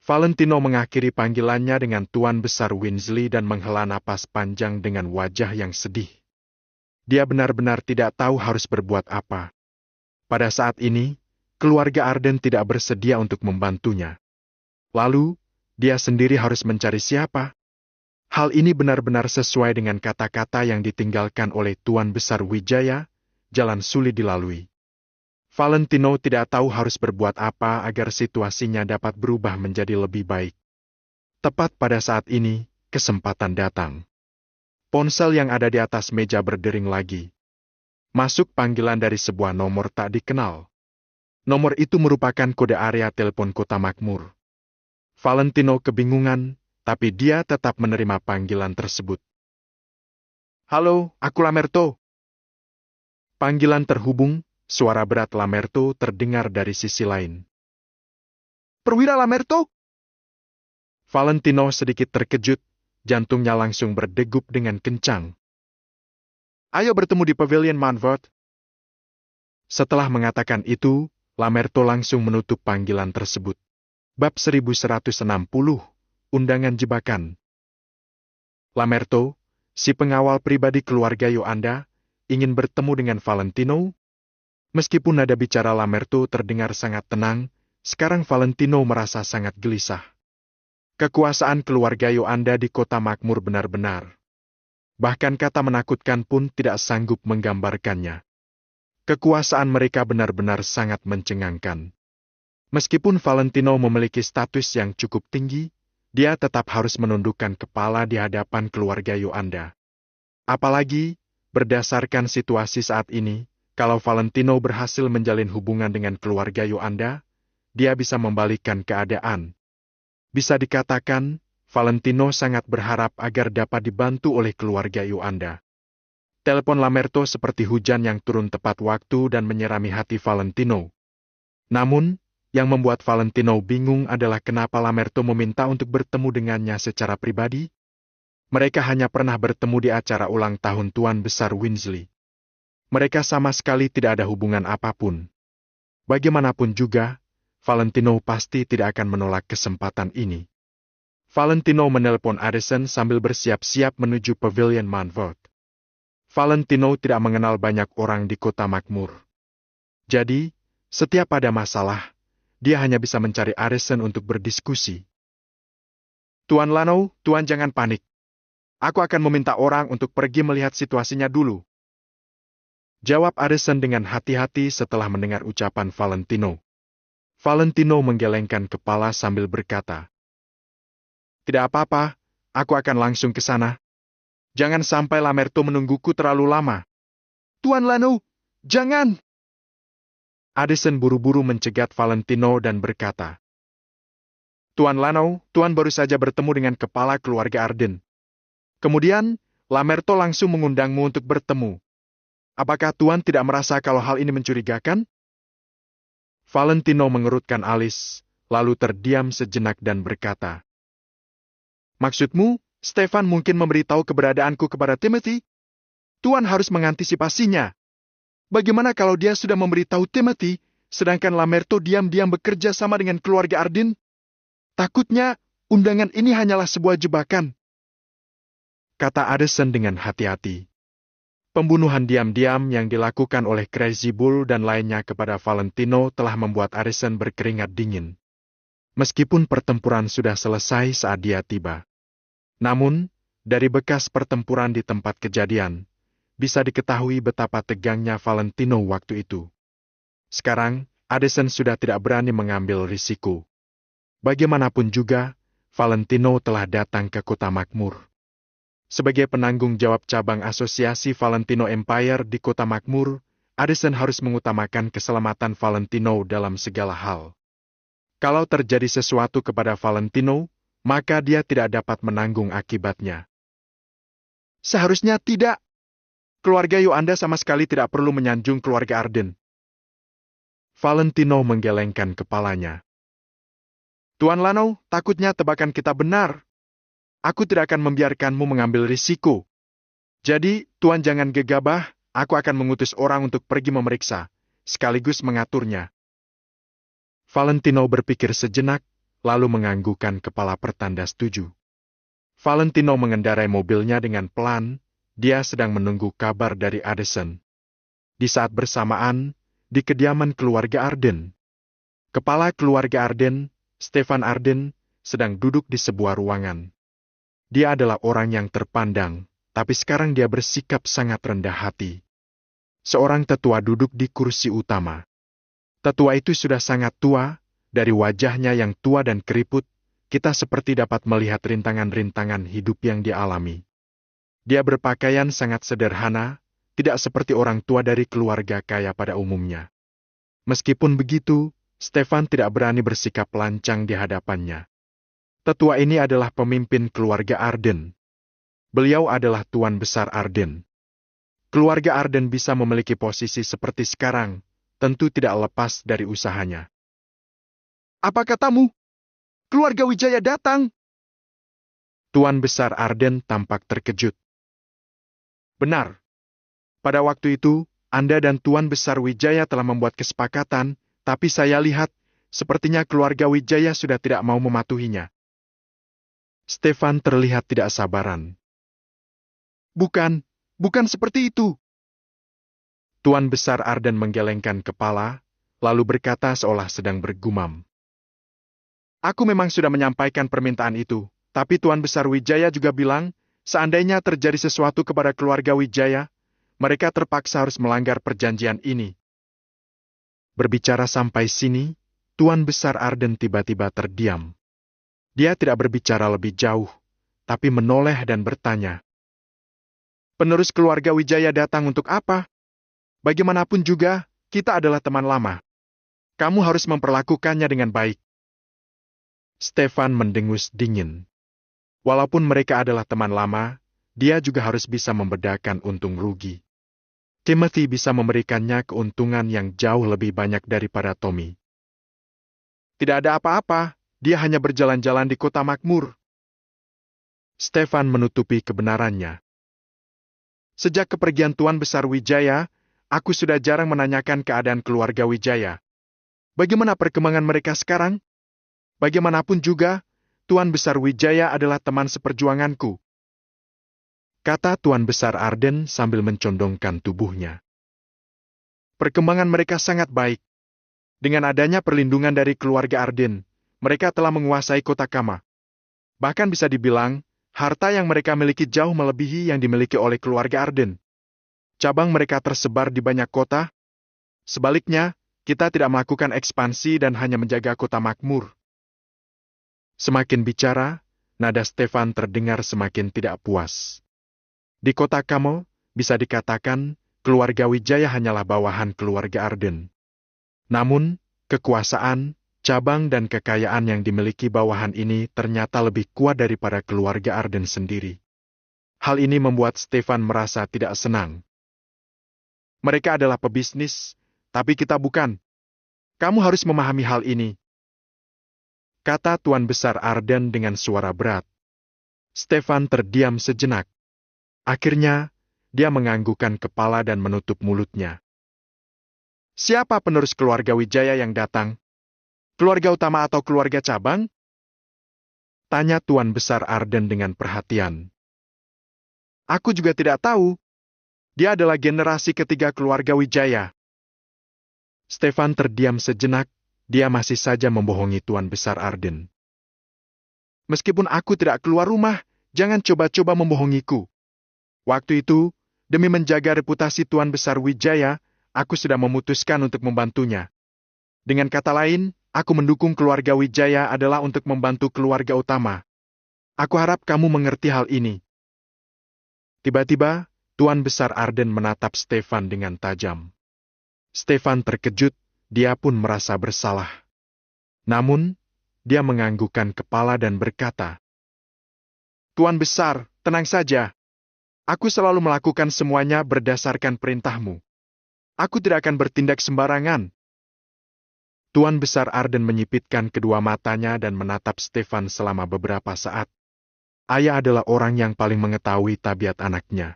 Valentino mengakhiri panggilannya dengan Tuan Besar Winsley dan menghela napas panjang dengan wajah yang sedih. Dia benar-benar tidak tahu harus berbuat apa. Pada saat ini, keluarga Arden tidak bersedia untuk membantunya. Lalu, dia sendiri harus mencari siapa? Hal ini benar-benar sesuai dengan kata-kata yang ditinggalkan oleh Tuan Besar Wijaya, jalan sulit dilalui. Valentino tidak tahu harus berbuat apa agar situasinya dapat berubah menjadi lebih baik. Tepat pada saat ini, kesempatan datang. Ponsel yang ada di atas meja berdering lagi. Masuk panggilan dari sebuah nomor tak dikenal. Nomor itu merupakan kode area telepon kota makmur. Valentino kebingungan, tapi dia tetap menerima panggilan tersebut. Halo, aku Lamerto. Panggilan terhubung, suara berat Lamerto terdengar dari sisi lain. Perwira Lamerto? Valentino sedikit terkejut, jantungnya langsung berdegup dengan kencang. Ayo bertemu di Pavilion Manford. Setelah mengatakan itu, Lamerto langsung menutup panggilan tersebut. Bab 1160, Undangan Jebakan. Lamerto, si pengawal pribadi keluarga Yolanda, ingin bertemu dengan Valentino. Meskipun nada bicara Lamerto terdengar sangat tenang, sekarang Valentino merasa sangat gelisah. Kekuasaan keluarga Yolanda di kota makmur benar-benar. Bahkan kata menakutkan pun tidak sanggup menggambarkannya. Kekuasaan mereka benar-benar sangat mencengangkan. Meskipun Valentino memiliki status yang cukup tinggi, dia tetap harus menundukkan kepala di hadapan keluarga Yolanda. Apalagi, berdasarkan situasi saat ini, kalau Valentino berhasil menjalin hubungan dengan keluarga Yolanda, dia bisa membalikkan keadaan. Bisa dikatakan, Valentino sangat berharap agar dapat dibantu oleh keluarga Yolanda. Telepon Lamerto seperti hujan yang turun tepat waktu dan menyirami hati Valentino. Namun, yang membuat Valentino bingung adalah kenapa Lamerto meminta untuk bertemu dengannya secara pribadi. Mereka hanya pernah bertemu di acara ulang tahun Tuan Besar Winsley. Mereka sama sekali tidak ada hubungan apapun. Bagaimanapun juga, Valentino pasti tidak akan menolak kesempatan ini. Valentino menelpon Addison sambil bersiap-siap menuju Pavilion Manford. Valentino tidak mengenal banyak orang di kota makmur. Jadi, setiap ada masalah, dia hanya bisa mencari Addison untuk berdiskusi. Tuan Lano, Tuan jangan panik. Aku akan meminta orang untuk pergi melihat situasinya dulu. Jawab Addison dengan hati-hati setelah mendengar ucapan Valentino. Valentino menggelengkan kepala sambil berkata, "Tidak apa-apa, aku akan langsung ke sana. Jangan sampai Lamerto menungguku terlalu lama." Tuan Lano, jangan! Addison buru-buru mencegat Valentino dan berkata, "Tuan Lano, Tuan baru saja bertemu dengan kepala keluarga Arden. Kemudian, Lamerto langsung mengundangmu untuk bertemu. Apakah Tuan tidak merasa kalau hal ini mencurigakan?" Valentino mengerutkan alis, lalu terdiam sejenak dan berkata, "Maksudmu, Stefan mungkin memberitahu keberadaanku kepada Timothy? Tuan harus mengantisipasinya. Bagaimana kalau dia sudah memberitahu Timothy, sedangkan Lamerto diam-diam bekerja sama dengan keluarga Arden? Takutnya, undangan ini hanyalah sebuah jebakan," kata Addison dengan hati-hati. Pembunuhan diam-diam yang dilakukan oleh Crazy Bull dan lainnya kepada Valentino telah membuat Addison berkeringat dingin. Meskipun pertempuran sudah selesai saat dia tiba. Namun, dari bekas pertempuran di tempat kejadian, bisa diketahui betapa tegangnya Valentino waktu itu. Sekarang, Addison sudah tidak berani mengambil risiko. Bagaimanapun juga, Valentino telah datang ke kota makmur. Sebagai penanggung jawab cabang asosiasi Valentino Empire di kota makmur, Addison harus mengutamakan keselamatan Valentino dalam segala hal. Kalau terjadi sesuatu kepada Valentino, maka dia tidak dapat menanggung akibatnya. Seharusnya tidak. Keluarga Yolanda sama sekali tidak perlu menyanjung keluarga Arden. Valentino menggelengkan kepalanya. Tuan Lano, takutnya tebakan kita benar. Aku tidak akan membiarkanmu mengambil risiko. Jadi, Tuan jangan gegabah, aku akan mengutus orang untuk pergi memeriksa, sekaligus mengaturnya. Valentino berpikir sejenak, lalu menganggukkan kepala pertanda setuju. Valentino mengendarai mobilnya dengan pelan, dia sedang menunggu kabar dari Addison. Di saat bersamaan, di kediaman keluarga Arden. Kepala keluarga Arden, Stefan Arden, sedang duduk di sebuah ruangan. Dia adalah orang yang terpandang, tapi sekarang dia bersikap sangat rendah hati. Seorang tetua duduk di kursi utama. Tetua itu sudah sangat tua, dari wajahnya yang tua dan keriput, kita seperti dapat melihat rintangan-rintangan hidup yang dialami. Dia berpakaian sangat sederhana, tidak seperti orang tua dari keluarga kaya pada umumnya. Meskipun begitu, Stefan tidak berani bersikap lancang di hadapannya. Tetua ini adalah pemimpin keluarga Arden. Beliau adalah Tuan Besar Arden. Keluarga Arden bisa memiliki posisi seperti sekarang, tentu tidak lepas dari usahanya. Apa katamu? Keluarga Wijaya datang. Tuan Besar Arden tampak terkejut. Benar. Pada waktu itu, Anda dan Tuan Besar Wijaya telah membuat kesepakatan, tapi saya lihat, sepertinya keluarga Wijaya sudah tidak mau mematuhinya. Stefan terlihat tidak sabaran. Bukan seperti itu. Tuan Besar Arden menggelengkan kepala, lalu berkata seolah sedang bergumam. Aku memang sudah menyampaikan permintaan itu, tapi Tuan Besar Wijaya juga bilang, seandainya terjadi sesuatu kepada keluarga Wijaya, mereka terpaksa harus melanggar perjanjian ini. Berbicara sampai sini, Tuan Besar Arden tiba-tiba terdiam. Dia tidak berbicara lebih jauh, tapi menoleh dan bertanya. Penerus keluarga Wijaya datang untuk apa? Bagaimanapun juga, kita adalah teman lama. Kamu harus memperlakukannya dengan baik. Stefan mendengus dingin. Walaupun mereka adalah teman lama, dia juga harus bisa membedakan untung rugi. Timothy bisa memberikannya keuntungan yang jauh lebih banyak daripada Tommy. Tidak ada apa-apa, dia hanya berjalan-jalan di kota makmur. Stefan menutupi kebenarannya. Sejak kepergian Tuan Besar Wijaya, aku sudah jarang menanyakan keadaan keluarga Wijaya. Bagaimana perkembangan mereka sekarang? Bagaimanapun juga, Tuan Besar Wijaya adalah teman seperjuanganku. Kata Tuan Besar Arden sambil mencondongkan tubuhnya. Perkembangan mereka sangat baik. Dengan adanya perlindungan dari keluarga Arden, mereka telah menguasai kota Kama. Bahkan bisa dibilang, harta yang mereka miliki jauh melebihi yang dimiliki oleh keluarga Arden. Cabang mereka tersebar di banyak kota. Sebaliknya, kita tidak melakukan ekspansi dan hanya menjaga kota makmur. Semakin bicara, nada Stefan terdengar semakin tidak puas. Di kota Kamo, bisa dikatakan, keluarga Wijaya hanyalah bawahan keluarga Arden. Namun, kekuasaan, cabang dan kekayaan yang dimiliki bawahan ini ternyata lebih kuat daripada keluarga Arden sendiri. Hal ini membuat Stefan merasa tidak senang. Mereka adalah pebisnis, tapi kita bukan. Kamu harus memahami hal ini. Kata Tuan Besar Arden dengan suara berat. Stefan terdiam sejenak. Akhirnya, dia menganggukkan kepala dan menutup mulutnya. Siapa penerus keluarga Wijaya yang datang? Keluarga utama atau keluarga cabang? Tanya Tuan Besar Arden dengan perhatian. Aku juga tidak tahu. Dia adalah generasi ketiga keluarga Wijaya. Stefan terdiam sejenak, dia masih saja membohongi Tuan Besar Arden. Meskipun aku tidak keluar rumah, jangan coba-coba membohongiku. Waktu itu, demi menjaga reputasi Tuan Besar Wijaya, aku sudah memutuskan untuk membantunya. Dengan kata lain, aku mendukung keluarga Wijaya adalah untuk membantu keluarga utama. Aku harap kamu mengerti hal ini. Tiba-tiba, Tuan Besar Arden menatap Stefan dengan tajam. Stefan terkejut, dia pun merasa bersalah. Namun, dia menganggukkan kepala dan berkata, Tuan Besar, tenang saja. Aku selalu melakukan semuanya berdasarkan perintahmu. Aku tidak akan bertindak sembarangan. Tuan Besar Arden menyipitkan kedua matanya dan menatap Stefan selama beberapa saat. Ayah adalah orang yang paling mengetahui tabiat anaknya.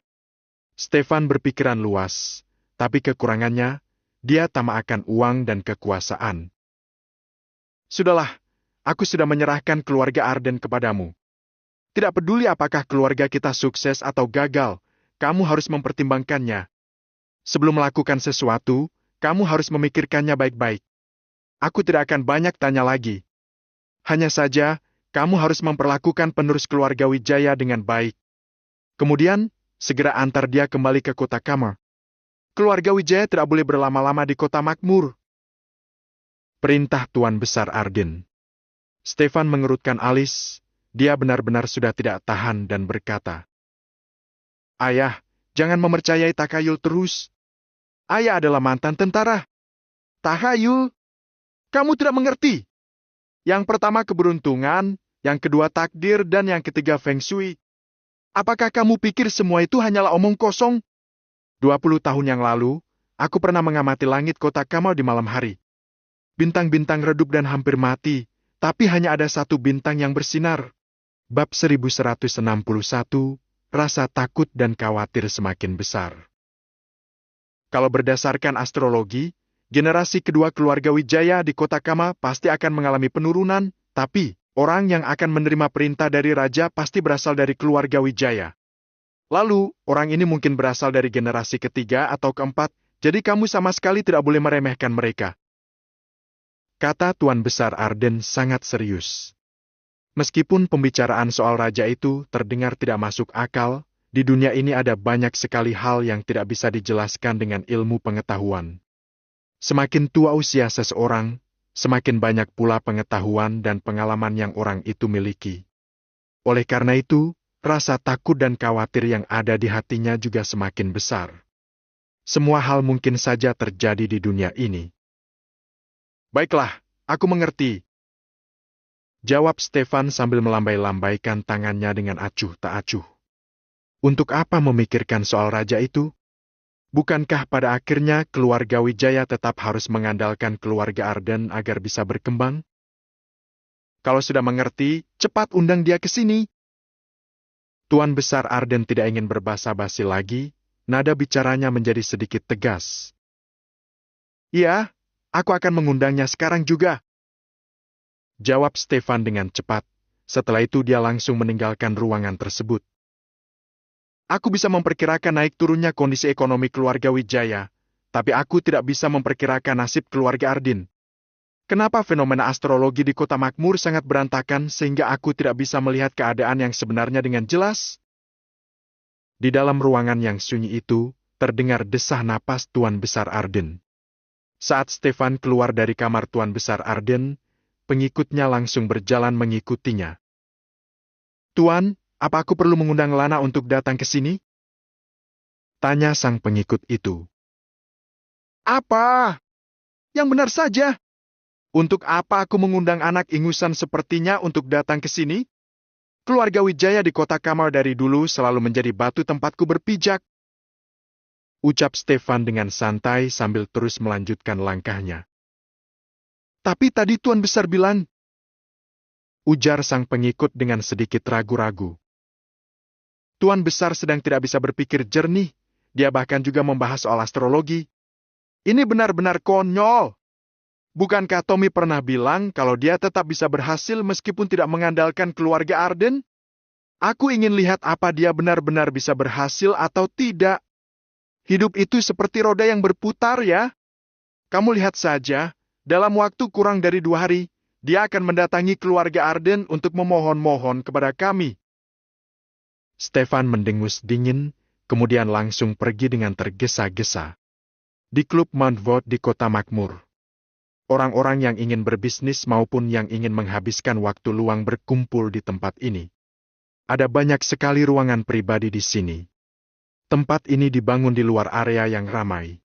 Stefan berpikiran luas, tapi kekurangannya, dia tamak akan uang dan kekuasaan. Sudahlah, aku sudah menyerahkan keluarga Arden kepadamu. Tidak peduli apakah keluarga kita sukses atau gagal, kamu harus mempertimbangkannya. Sebelum melakukan sesuatu, kamu harus memikirkannya baik-baik. Aku tidak akan banyak tanya lagi. Hanya saja, kamu harus memperlakukan penerus keluarga Wijaya dengan baik. Kemudian, segera antar dia kembali ke kota Kama. Keluarga Wijaya tidak boleh berlama-lama di kota makmur. Perintah Tuan Besar Arden. Stefan mengerutkan alis, dia benar-benar sudah tidak tahan dan berkata, Ayah, jangan mempercayai takhayul terus. Ayah adalah mantan tentara. Takhayul? Kamu tidak mengerti. Yang pertama keberuntungan, yang kedua takdir, dan yang ketiga feng shui. Apakah kamu pikir semua itu hanyalah omong kosong? 20 tahun yang lalu, aku pernah mengamati langit kota Kama di malam hari. Bintang-bintang redup dan hampir mati, tapi hanya ada satu bintang yang bersinar. Bab 1161, Rasa takut dan khawatir semakin besar. Kalau berdasarkan astrologi, generasi kedua keluarga Wijaya di kota Kama pasti akan mengalami penurunan, tapi orang yang akan menerima perintah dari raja pasti berasal dari keluarga Wijaya. Lalu, orang ini mungkin berasal dari generasi ketiga atau keempat, jadi kamu sama sekali tidak boleh meremehkan mereka. Kata Tuan Besar Arden sangat serius. Meskipun pembicaraan soal raja itu terdengar tidak masuk akal, di dunia ini ada banyak sekali hal yang tidak bisa dijelaskan dengan ilmu pengetahuan. Semakin tua usia seseorang, semakin banyak pula pengetahuan dan pengalaman yang orang itu miliki. Oleh karena itu, rasa takut dan khawatir yang ada di hatinya juga semakin besar. Semua hal mungkin saja terjadi di dunia ini. Baiklah, aku mengerti. Jawab Stefan sambil melambai-lambaikan tangannya dengan acuh tak acuh. Untuk apa memikirkan soal raja itu? Bukankah pada akhirnya keluarga Wijaya tetap harus mengandalkan keluarga Arden agar bisa berkembang? Kalau sudah mengerti, cepat undang dia ke sini. Tuan Besar Arden tidak ingin berbasa-basi lagi, nada bicaranya menjadi sedikit tegas. Iya, aku akan mengundangnya sekarang juga. Jawab Stefan dengan cepat. Setelah itu dia langsung meninggalkan ruangan tersebut. Aku bisa memperkirakan naik turunnya kondisi ekonomi keluarga Wijaya, tapi aku tidak bisa memperkirakan nasib keluarga Ardin. Kenapa fenomena astrologi di kota makmur sangat berantakan sehingga aku tidak bisa melihat keadaan yang sebenarnya dengan jelas? Di dalam ruangan yang sunyi itu, terdengar desah napas Tuan Besar Arden. Saat Stefan keluar dari kamar Tuan Besar Arden, pengikutnya langsung berjalan mengikutinya. Tuan, apa aku perlu mengundang Lana untuk datang ke sini? Tanya sang pengikut itu. Apa? Yang benar saja. Untuk apa aku mengundang anak ingusan sepertinya untuk datang ke sini? Keluarga Wijaya di kota Kamal dari dulu selalu menjadi batu tempatku berpijak. Ucap Stefan dengan santai sambil terus melanjutkan langkahnya. Tapi tadi Tuan Besar bilang, ujar sang pengikut dengan sedikit ragu-ragu. Tuan Besar sedang tidak bisa berpikir jernih, dia bahkan juga membahas soal astrologi. Ini benar-benar konyol. Bukankah Tommy pernah bilang kalau dia tetap bisa berhasil meskipun tidak mengandalkan keluarga Arden? Aku ingin lihat apa dia benar-benar bisa berhasil atau tidak. Hidup itu seperti roda yang berputar ya. Kamu lihat saja. Dalam waktu kurang dari 2 hari, dia akan mendatangi keluarga Arden untuk memohon-mohon kepada kami. Stefan mendengus dingin, kemudian langsung pergi dengan tergesa-gesa. Di klub Mountford di kota makmur. Orang-orang yang ingin berbisnis maupun yang ingin menghabiskan waktu luang berkumpul di tempat ini. Ada banyak sekali ruangan pribadi di sini. Tempat ini dibangun di luar area yang ramai.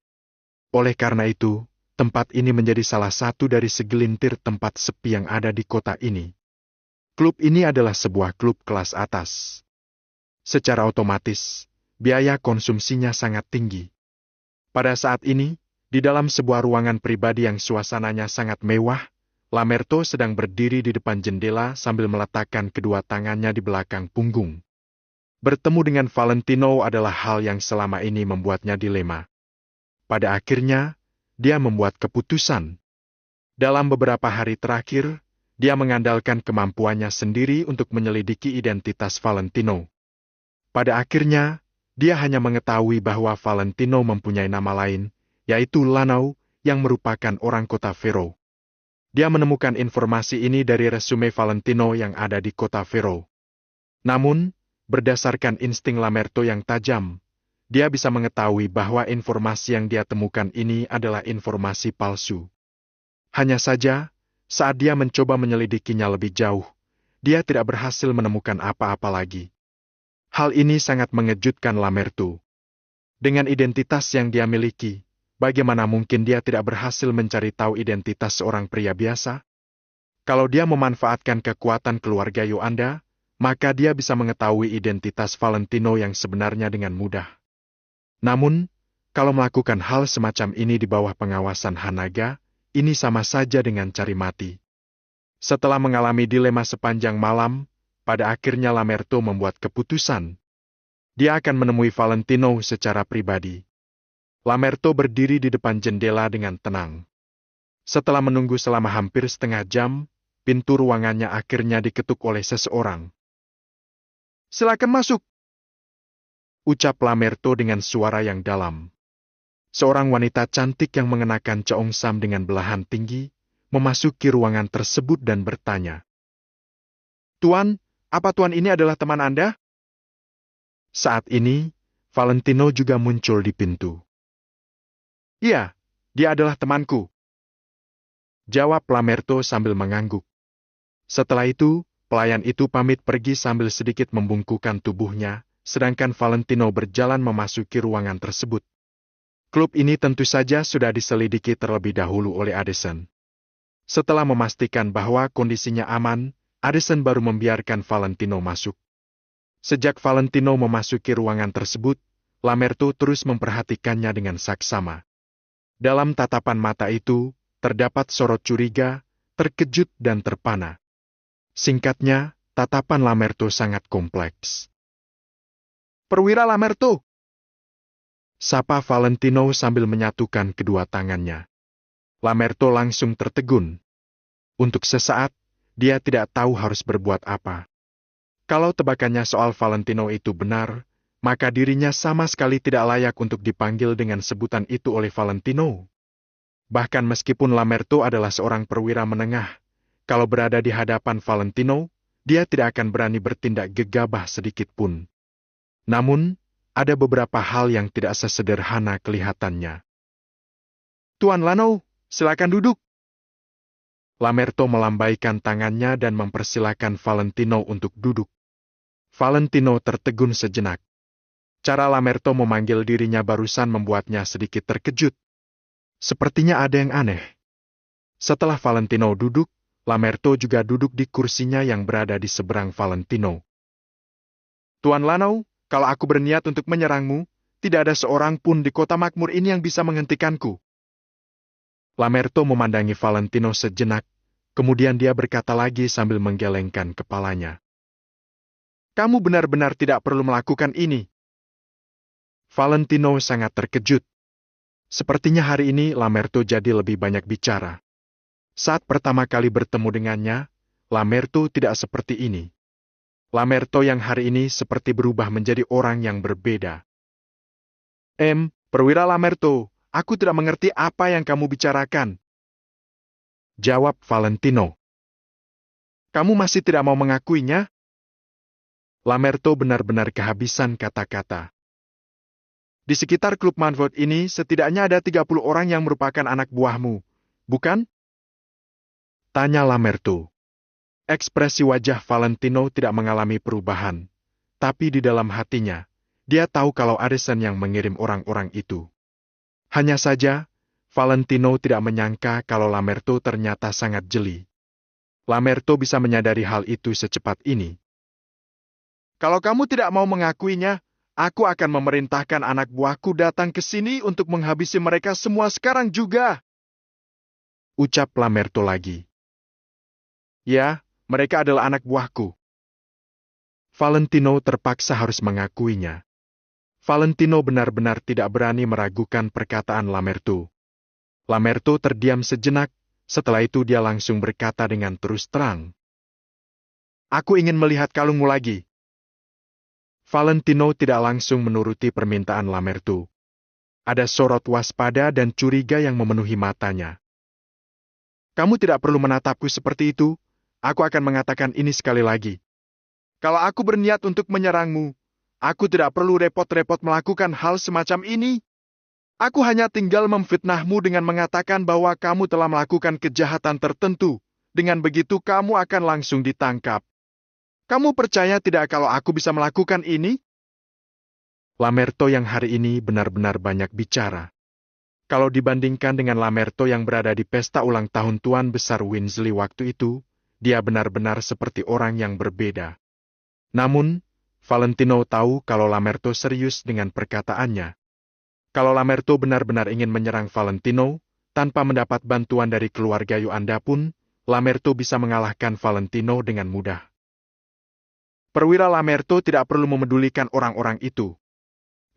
Oleh karena itu, tempat ini menjadi salah satu dari segelintir tempat sepi yang ada di kota ini. Klub ini adalah sebuah klub kelas atas. Secara otomatis, biaya konsumsinya sangat tinggi. Pada saat ini, di dalam sebuah ruangan pribadi yang suasananya sangat mewah, Lamerto sedang berdiri di depan jendela sambil meletakkan kedua tangannya di belakang punggung. Bertemu dengan Valentino adalah hal yang selama ini membuatnya dilema. Pada akhirnya, dia membuat keputusan. Dalam beberapa hari terakhir, dia mengandalkan kemampuannya sendiri untuk menyelidiki identitas Valentino. Pada akhirnya, dia hanya mengetahui bahwa Valentino mempunyai nama lain, yaitu Lanau, yang merupakan orang kota Vero. Dia menemukan informasi ini dari resume Valentino yang ada di kota Vero. Namun, berdasarkan insting Lamerto yang tajam, dia bisa mengetahui bahwa informasi yang dia temukan ini adalah informasi palsu. Hanya saja, saat dia mencoba menyelidikinya lebih jauh, dia tidak berhasil menemukan apa-apa lagi. Hal ini sangat mengejutkan Lamerto. Dengan identitas yang dia miliki, bagaimana mungkin dia tidak berhasil mencari tahu identitas seorang pria biasa? Kalau dia memanfaatkan kekuatan keluarga Yoanda, maka dia bisa mengetahui identitas Valentino yang sebenarnya dengan mudah. Namun, kalau melakukan hal semacam ini di bawah pengawasan Hanaga, ini sama saja dengan cari mati. Setelah mengalami dilema sepanjang malam, pada akhirnya Lamerto membuat keputusan. Dia akan menemui Valentino secara pribadi. Lamerto berdiri di depan jendela dengan tenang. Setelah menunggu selama hampir setengah jam, pintu ruangannya akhirnya diketuk oleh seseorang. "Silakan masuk," ucap Lamerto dengan suara yang dalam. Seorang wanita cantik yang mengenakan ceongsam dengan belahan tinggi, memasuki ruangan tersebut dan bertanya, "Tuan, apa Tuan ini adalah teman Anda?" Saat ini, Valentino juga muncul di pintu. "Iya, dia adalah temanku," jawab Lamerto sambil mengangguk. Setelah itu, pelayan itu pamit pergi sambil sedikit membungkukkan tubuhnya, sedangkan Valentino berjalan memasuki ruangan tersebut. Klub ini tentu saja sudah diselidiki terlebih dahulu oleh Addison. Setelah memastikan bahwa kondisinya aman, Addison baru membiarkan Valentino masuk. Sejak Valentino memasuki ruangan tersebut, Lamerto terus memperhatikannya dengan saksama. Dalam tatapan mata itu, terdapat sorot curiga, terkejut dan terpana. Singkatnya, tatapan Lamerto sangat kompleks. "Perwira Lamerto," sapa Valentino sambil menyatukan kedua tangannya. Lamerto langsung tertegun. Untuk sesaat, dia tidak tahu harus berbuat apa. Kalau tebakannya soal Valentino itu benar, maka dirinya sama sekali tidak layak untuk dipanggil dengan sebutan itu oleh Valentino. Bahkan meskipun Lamerto adalah seorang perwira menengah, kalau berada di hadapan Valentino, dia tidak akan berani bertindak gegabah sedikit pun. Namun, ada beberapa hal yang tidak sesederhana kelihatannya. "Tuan Lano, silakan duduk." Lamerto melambaikan tangannya dan mempersilahkan Valentino untuk duduk. Valentino tertegun sejenak. Cara Lamerto memanggil dirinya barusan membuatnya sedikit terkejut. Sepertinya ada yang aneh. Setelah Valentino duduk, Lamerto juga duduk di kursinya yang berada di seberang Valentino. "Tuan Lano, kalau aku berniat untuk menyerangmu, tidak ada seorang pun di kota makmur ini yang bisa menghentikanku." Lamerto memandangi Valentino sejenak, kemudian dia berkata lagi sambil menggelengkan kepalanya. "Kamu benar-benar tidak perlu melakukan ini." Valentino sangat terkejut. Sepertinya hari ini Lamerto jadi lebih banyak bicara. Saat pertama kali bertemu dengannya, Lamerto tidak seperti ini. Lamerto yang hari ini seperti berubah menjadi orang yang berbeda. Perwira Lamerto, aku tidak mengerti apa yang kamu bicarakan," jawab Valentino. "Kamu masih tidak mau mengakuinya?" Lamerto benar-benar kehabisan kata-kata. "Di sekitar klub Manford ini setidaknya ada 30 orang yang merupakan anak buahmu, bukan?" tanya Lamerto. Ekspresi wajah Valentino tidak mengalami perubahan, tapi di dalam hatinya, dia tahu kalau Addison yang mengirim orang-orang itu. Hanya saja, Valentino tidak menyangka kalau Lamerto ternyata sangat jeli. Lamerto bisa menyadari hal itu secepat ini. "Kalau kamu tidak mau mengakuinya, aku akan memerintahkan anak buahku datang ke sini untuk menghabisi mereka semua sekarang juga," ucap Lamerto lagi. "Ya, mereka adalah anak buahku." Valentino terpaksa harus mengakuinya. Valentino benar-benar tidak berani meragukan perkataan Lamerto. Lamerto terdiam sejenak, setelah itu dia langsung berkata dengan terus terang. "Aku ingin melihat kalungmu lagi." Valentino tidak langsung menuruti permintaan Lamerto. Ada sorot waspada dan curiga yang memenuhi matanya. "Kamu tidak perlu menatapku seperti itu. Aku akan mengatakan ini sekali lagi. Kalau aku berniat untuk menyerangmu, aku tidak perlu repot-repot melakukan hal semacam ini. Aku hanya tinggal memfitnahmu dengan mengatakan bahwa kamu telah melakukan kejahatan tertentu. Dengan begitu kamu akan langsung ditangkap. Kamu percaya tidak kalau aku bisa melakukan ini?" Lamerto yang hari ini benar-benar banyak bicara. Kalau dibandingkan dengan Lamerto yang berada di pesta ulang tahun Tuan Besar Winsley waktu itu, dia benar-benar seperti orang yang berbeda. Namun, Valentino tahu kalau Lamerto serius dengan perkataannya. Kalau Lamerto benar-benar ingin menyerang Valentino, Tanpa mendapat bantuan dari keluarga Yolanda pun, Lamerto bisa mengalahkan Valentino dengan mudah. Perwira Lamerto tidak perlu memedulikan orang-orang itu.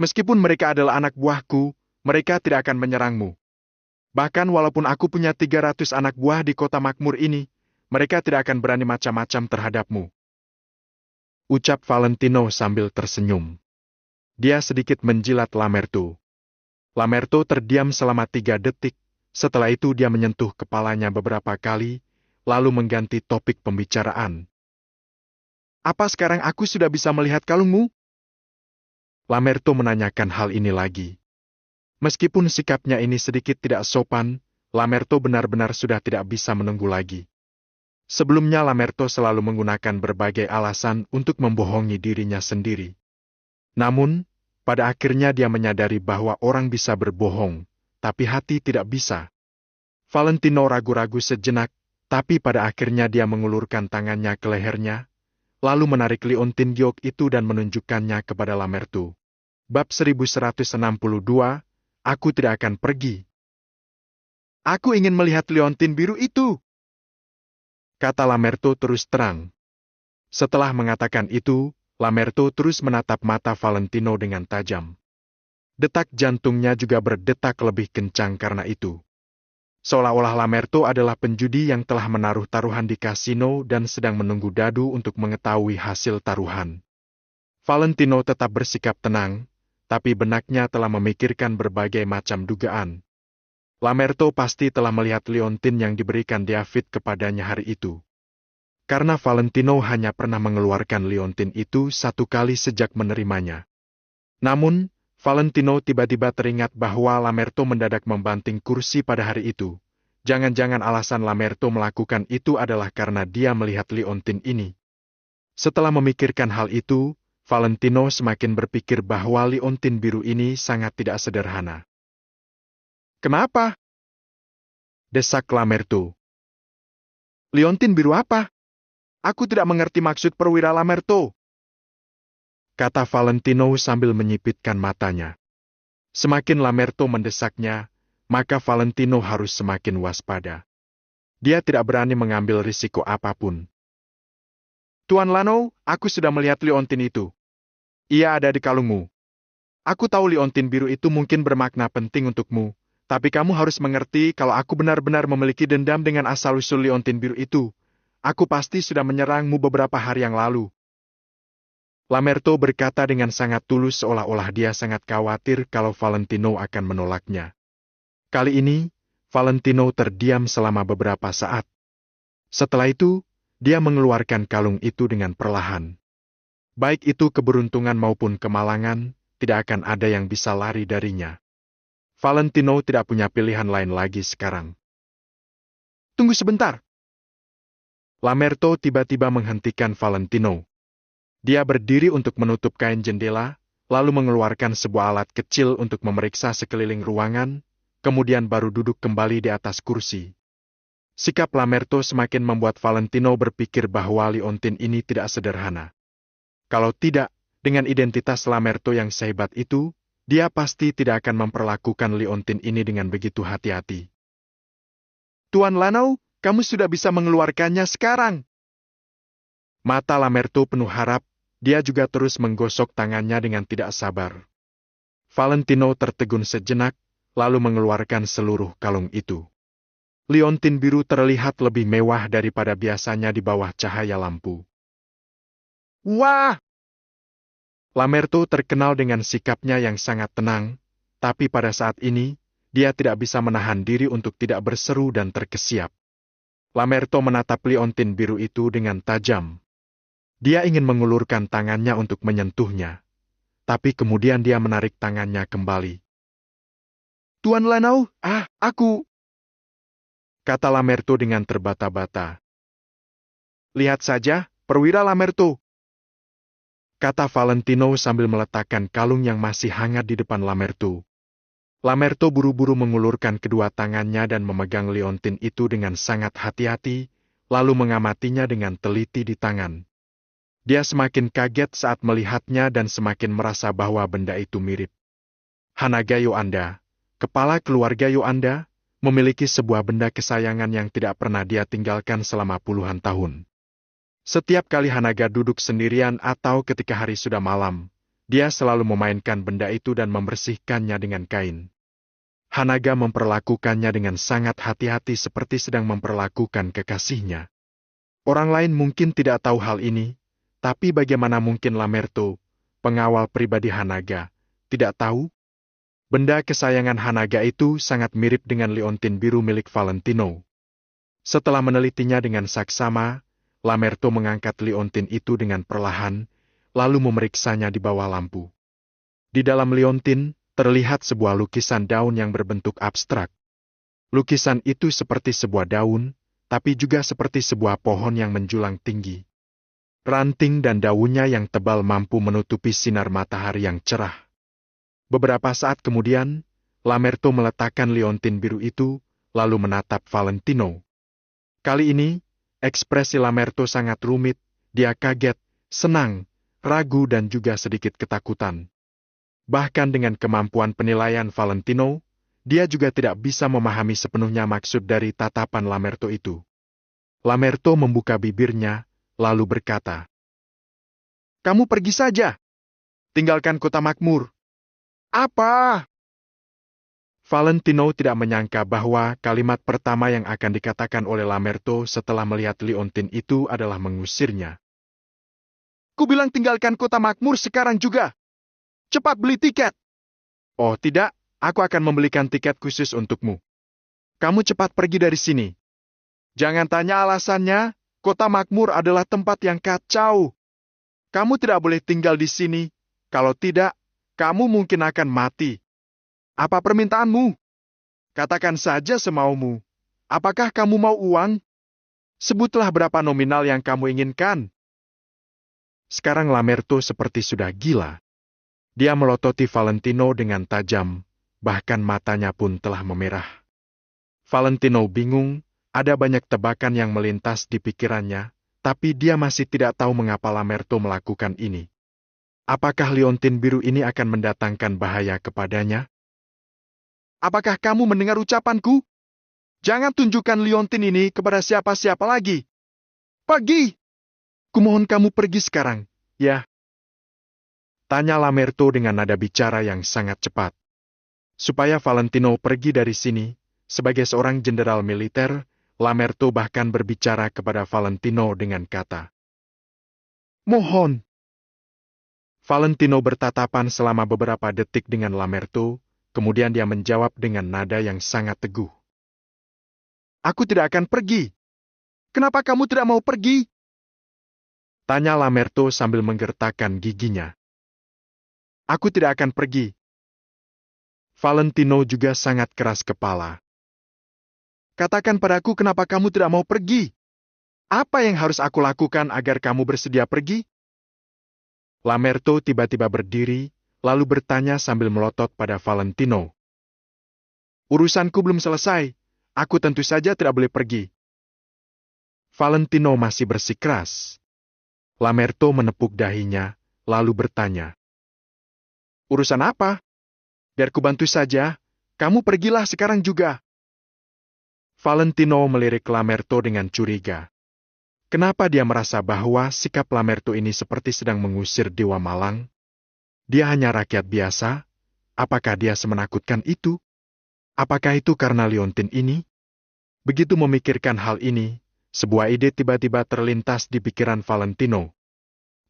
Meskipun mereka adalah anak buahku, mereka tidak akan menyerangmu. Bahkan walaupun aku punya 300 anak buah di kota makmur ini, mereka tidak akan berani macam-macam terhadapmu. Ucap Valentino sambil tersenyum. Dia sedikit menjilat Lamerto. Lamerto terdiam selama 3 detik. Setelah itu dia menyentuh kepalanya beberapa kali, lalu mengganti topik pembicaraan. Apa sekarang aku sudah bisa melihat kalungmu? Lamerto menanyakan hal ini lagi. Meskipun sikapnya ini sedikit tidak sopan, Lamerto benar-benar sudah tidak bisa menunggu lagi. Sebelumnya Lamerto selalu menggunakan berbagai alasan untuk membohongi dirinya sendiri. Namun, pada akhirnya dia menyadari bahwa orang bisa berbohong, tapi hati tidak bisa. Valentino ragu-ragu sejenak, tapi pada akhirnya dia mengulurkan tangannya ke lehernya, lalu menarik liontin giok itu dan menunjukkannya kepada Lamerto. Bab 1162, Aku tidak akan pergi. Aku ingin melihat liontin biru itu, kata Lamerto terus terang. Setelah mengatakan itu, Lamerto terus menatap mata Valentino dengan tajam. Detak jantungnya juga berdetak lebih kencang karena itu. Seolah-olah Lamerto adalah penjudi yang telah menaruh taruhan di kasino dan sedang menunggu dadu untuk mengetahui hasil taruhan. Valentino tetap bersikap tenang, tapi benaknya telah memikirkan berbagai macam dugaan. Lamerto pasti telah melihat liontin yang diberikan David kepadanya hari itu. Karena Valentino hanya pernah mengeluarkan liontin itu 1 kali sejak menerimanya. Namun, Valentino tiba-tiba teringat bahwa Lamerto mendadak membanting kursi pada hari itu. Jangan-jangan alasan Lamerto melakukan itu adalah karena dia melihat liontin ini. Setelah memikirkan hal itu, Valentino semakin berpikir bahwa liontin biru ini sangat tidak sederhana. Kenapa? Desak Lamerto. Liontin biru apa? Aku tidak mengerti maksud perwira Lamerto, kata Valentino sambil menyipitkan matanya. Semakin Lamerto mendesaknya, maka Valentino harus semakin waspada. Dia tidak berani mengambil risiko apapun. Tuan Lano, aku sudah melihat liontin itu. Ia ada di kalungmu. Aku tahu liontin biru itu mungkin bermakna penting untukmu, tapi kamu harus mengerti kalau aku benar-benar memiliki dendam dengan asal-usul liontin biru itu. Aku pasti sudah menyerangmu beberapa hari yang lalu. Lamerto berkata dengan sangat tulus seolah-olah dia sangat khawatir kalau Valentino akan menolaknya. Kali ini, Valentino terdiam selama beberapa saat. Setelah itu, dia mengeluarkan kalung itu dengan perlahan. Baik itu keberuntungan maupun kemalangan, tidak akan ada yang bisa lari darinya. Valentino tidak punya pilihan lain lagi sekarang. Tunggu sebentar. Lamerto tiba-tiba menghentikan Valentino. Dia berdiri untuk menutup kain jendela, lalu mengeluarkan sebuah alat kecil untuk memeriksa sekeliling ruangan, kemudian baru duduk kembali di atas kursi. Sikap Lamerto semakin membuat Valentino berpikir bahwa liontin ini tidak sederhana. Kalau tidak, dengan identitas Lamerto yang sehebat itu, dia pasti tidak akan memperlakukan liontin ini dengan begitu hati-hati. Tuan Lanau, kamu sudah bisa mengeluarkannya sekarang. Mata Lamerto penuh harap. Dia juga terus menggosok tangannya dengan tidak sabar. Valentino tertegun sejenak, lalu mengeluarkan seluruh kalung itu. Liontin biru terlihat lebih mewah daripada biasanya di bawah cahaya lampu. Wah! Lamerto terkenal dengan sikapnya yang sangat tenang, tapi pada saat ini, dia tidak bisa menahan diri untuk tidak berseru dan terkesiap. Lamerto menatap liontin biru itu dengan tajam. Dia ingin mengulurkan tangannya untuk menyentuhnya, tapi kemudian dia menarik tangannya kembali. Tuan Lanau, aku, kata Lamerto dengan terbata-bata. Lihat saja, perwira Lamerto, kata Valentino sambil meletakkan kalung yang masih hangat di depan Lamerto. Lamerto buru-buru mengulurkan kedua tangannya dan memegang liontin itu dengan sangat hati-hati, lalu mengamatinya dengan teliti di tangan. Dia semakin kaget saat melihatnya dan semakin merasa bahwa benda itu mirip Hanaga Yolanda, kepala keluarga Yolanda, memiliki sebuah benda kesayangan yang tidak pernah dia tinggalkan selama puluhan tahun. Setiap kali Hanaga duduk sendirian atau ketika hari sudah malam, dia selalu memainkan benda itu dan membersihkannya dengan kain. Hanaga memperlakukannya dengan sangat hati-hati seperti sedang memperlakukan kekasihnya. Orang lain mungkin tidak tahu hal ini, tapi bagaimana mungkin Lamerto, pengawal pribadi Hanaga, tidak tahu? Benda kesayangan Hanaga itu sangat mirip dengan liontin biru milik Valentino. Setelah menelitinya dengan saksama, Lamerto mengangkat liontin itu dengan perlahan, lalu memeriksanya di bawah lampu. Di dalam liontin, terlihat sebuah lukisan daun yang berbentuk abstrak. Lukisan itu seperti sebuah daun, tapi juga seperti sebuah pohon yang menjulang tinggi. Ranting dan daunnya yang tebal mampu menutupi sinar matahari yang cerah. Beberapa saat kemudian, Lamerto meletakkan liontin biru itu, lalu menatap Valentino. Kali ini, ekspresi Lamerto sangat rumit, dia kaget, senang, ragu dan juga sedikit ketakutan. Bahkan dengan kemampuan penilaian Valentino, dia juga tidak bisa memahami sepenuhnya maksud dari tatapan Lamerto itu. Lamerto membuka bibirnya, lalu berkata, "Kamu pergi saja. Tinggalkan kota makmur." "Apa?" Valentino tidak menyangka bahwa kalimat pertama yang akan dikatakan oleh Lamerto setelah melihat liontin itu adalah mengusirnya. "Ku bilang tinggalkan kota makmur sekarang juga. Cepat beli tiket." "Oh tidak, aku akan membelikan tiket khusus untukmu. Kamu cepat pergi dari sini. Jangan tanya alasannya, kota makmur adalah tempat yang kacau. Kamu tidak boleh tinggal di sini, kalau tidak, kamu mungkin akan mati. Apa permintaanmu? Katakan saja semaumu. Apakah kamu mau uang? Sebutlah berapa nominal yang kamu inginkan." Sekarang Lamerto seperti sudah gila. Dia melototi Valentino dengan tajam, bahkan matanya pun telah memerah. Valentino bingung, ada banyak tebakan yang melintas di pikirannya, tapi dia masih tidak tahu mengapa Lamerto melakukan ini. Apakah liontin biru ini akan mendatangkan bahaya kepadanya? "Apakah kamu mendengar ucapanku? Jangan tunjukkan liontin ini kepada siapa-siapa lagi. Pergi! Kumohon kamu pergi sekarang, ya?" Tanya Lamerto dengan nada bicara yang sangat cepat. Supaya Valentino pergi dari sini, sebagai seorang jenderal militer, Lamerto bahkan berbicara kepada Valentino dengan kata, "Mohon." Valentino bertatapan selama beberapa detik dengan Lamerto, kemudian dia menjawab dengan nada yang sangat teguh. "Aku tidak akan pergi. Kenapa kamu tidak mau pergi?" Tanya Lamerto sambil menggertakkan giginya. "Aku tidak akan pergi." Valentino juga sangat keras kepala. "Katakan padaku kenapa kamu tidak mau pergi? Apa yang harus aku lakukan agar kamu bersedia pergi?" Lamerto tiba-tiba berdiri, lalu bertanya sambil melotot pada Valentino. "Urusanku belum selesai. Aku tentu saja tidak boleh pergi." Valentino masih bersikeras. Lamerto menepuk dahinya, lalu bertanya, "Urusan apa? Biar ku bantu saja. Kamu pergilah sekarang juga." Valentino melirik Lamerto dengan curiga. Kenapa dia merasa bahwa sikap Lamerto ini seperti sedang mengusir dewa malang? Dia hanya rakyat biasa? Apakah dia semenakutkan itu? Apakah itu karena liontin ini? Begitu memikirkan hal ini, sebuah ide tiba-tiba terlintas di pikiran Valentino.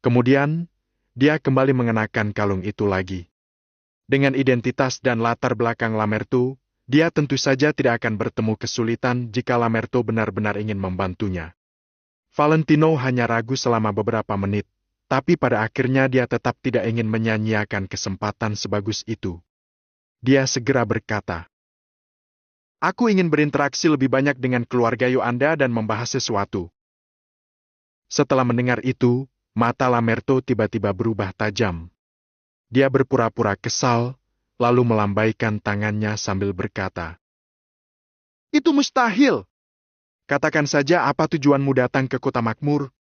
Kemudian, dia kembali mengenakan kalung itu lagi. Dengan identitas dan latar belakang Lamerto, dia tentu saja tidak akan bertemu kesulitan jika Lamerto benar-benar ingin membantunya. Valentino hanya ragu selama beberapa menit, tapi pada akhirnya dia tetap tidak ingin menyanyiakan kesempatan sebagus itu. Dia segera berkata, "Aku ingin berinteraksi lebih banyak dengan keluarga Yoanda dan membahas sesuatu." Setelah mendengar itu, mata Lamerto tiba-tiba berubah tajam. Dia berpura-pura kesal, lalu melambaikan tangannya sambil berkata, "Itu mustahil. Katakan saja apa tujuanmu datang ke kota makmur.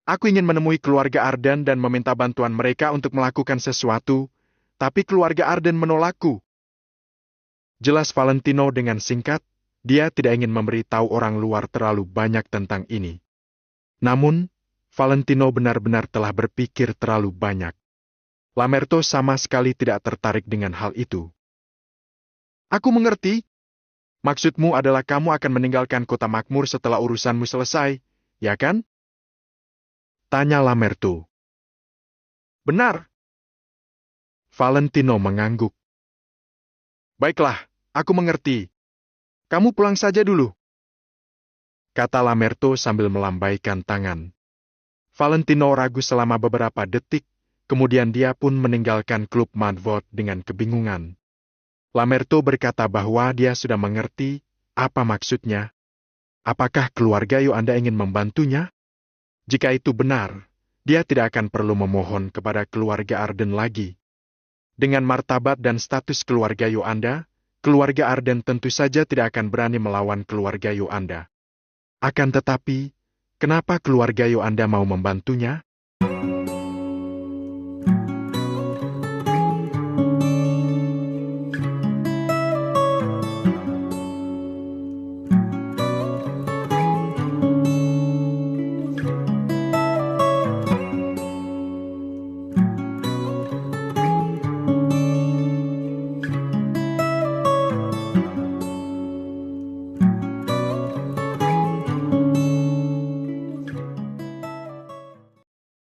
Aku ingin menemui keluarga Arden dan meminta bantuan mereka untuk melakukan sesuatu, tapi keluarga Arden menolakku." Jelas Valentino dengan singkat, Dia tidak ingin memberitahu orang luar terlalu banyak tentang ini. Namun, Valentino benar-benar telah berpikir terlalu banyak. Lamberto sama sekali tidak tertarik dengan hal itu. Aku mengerti. Maksudmu adalah kamu akan meninggalkan kota makmur setelah urusanmu selesai, ya kan? Tanya Lamberto. Benar. Valentino mengangguk. Baiklah, aku mengerti. Kamu pulang saja dulu, kata Lamberto sambil melambaikan tangan. Valentino ragu selama beberapa detik, kemudian dia pun meninggalkan klub Madvot dengan kebingungan. Lamberto berkata bahwa dia sudah mengerti apa maksudnya. Apakah keluarga Yolanda ingin membantunya? Jika itu benar, dia tidak akan perlu memohon kepada keluarga Arden lagi. Dengan martabat dan status keluarga Yolanda, keluarga Arden tentu saja tidak akan berani melawan keluarga Yolanda. Akan tetapi, kenapa keluarga Yolanda mau membantunya?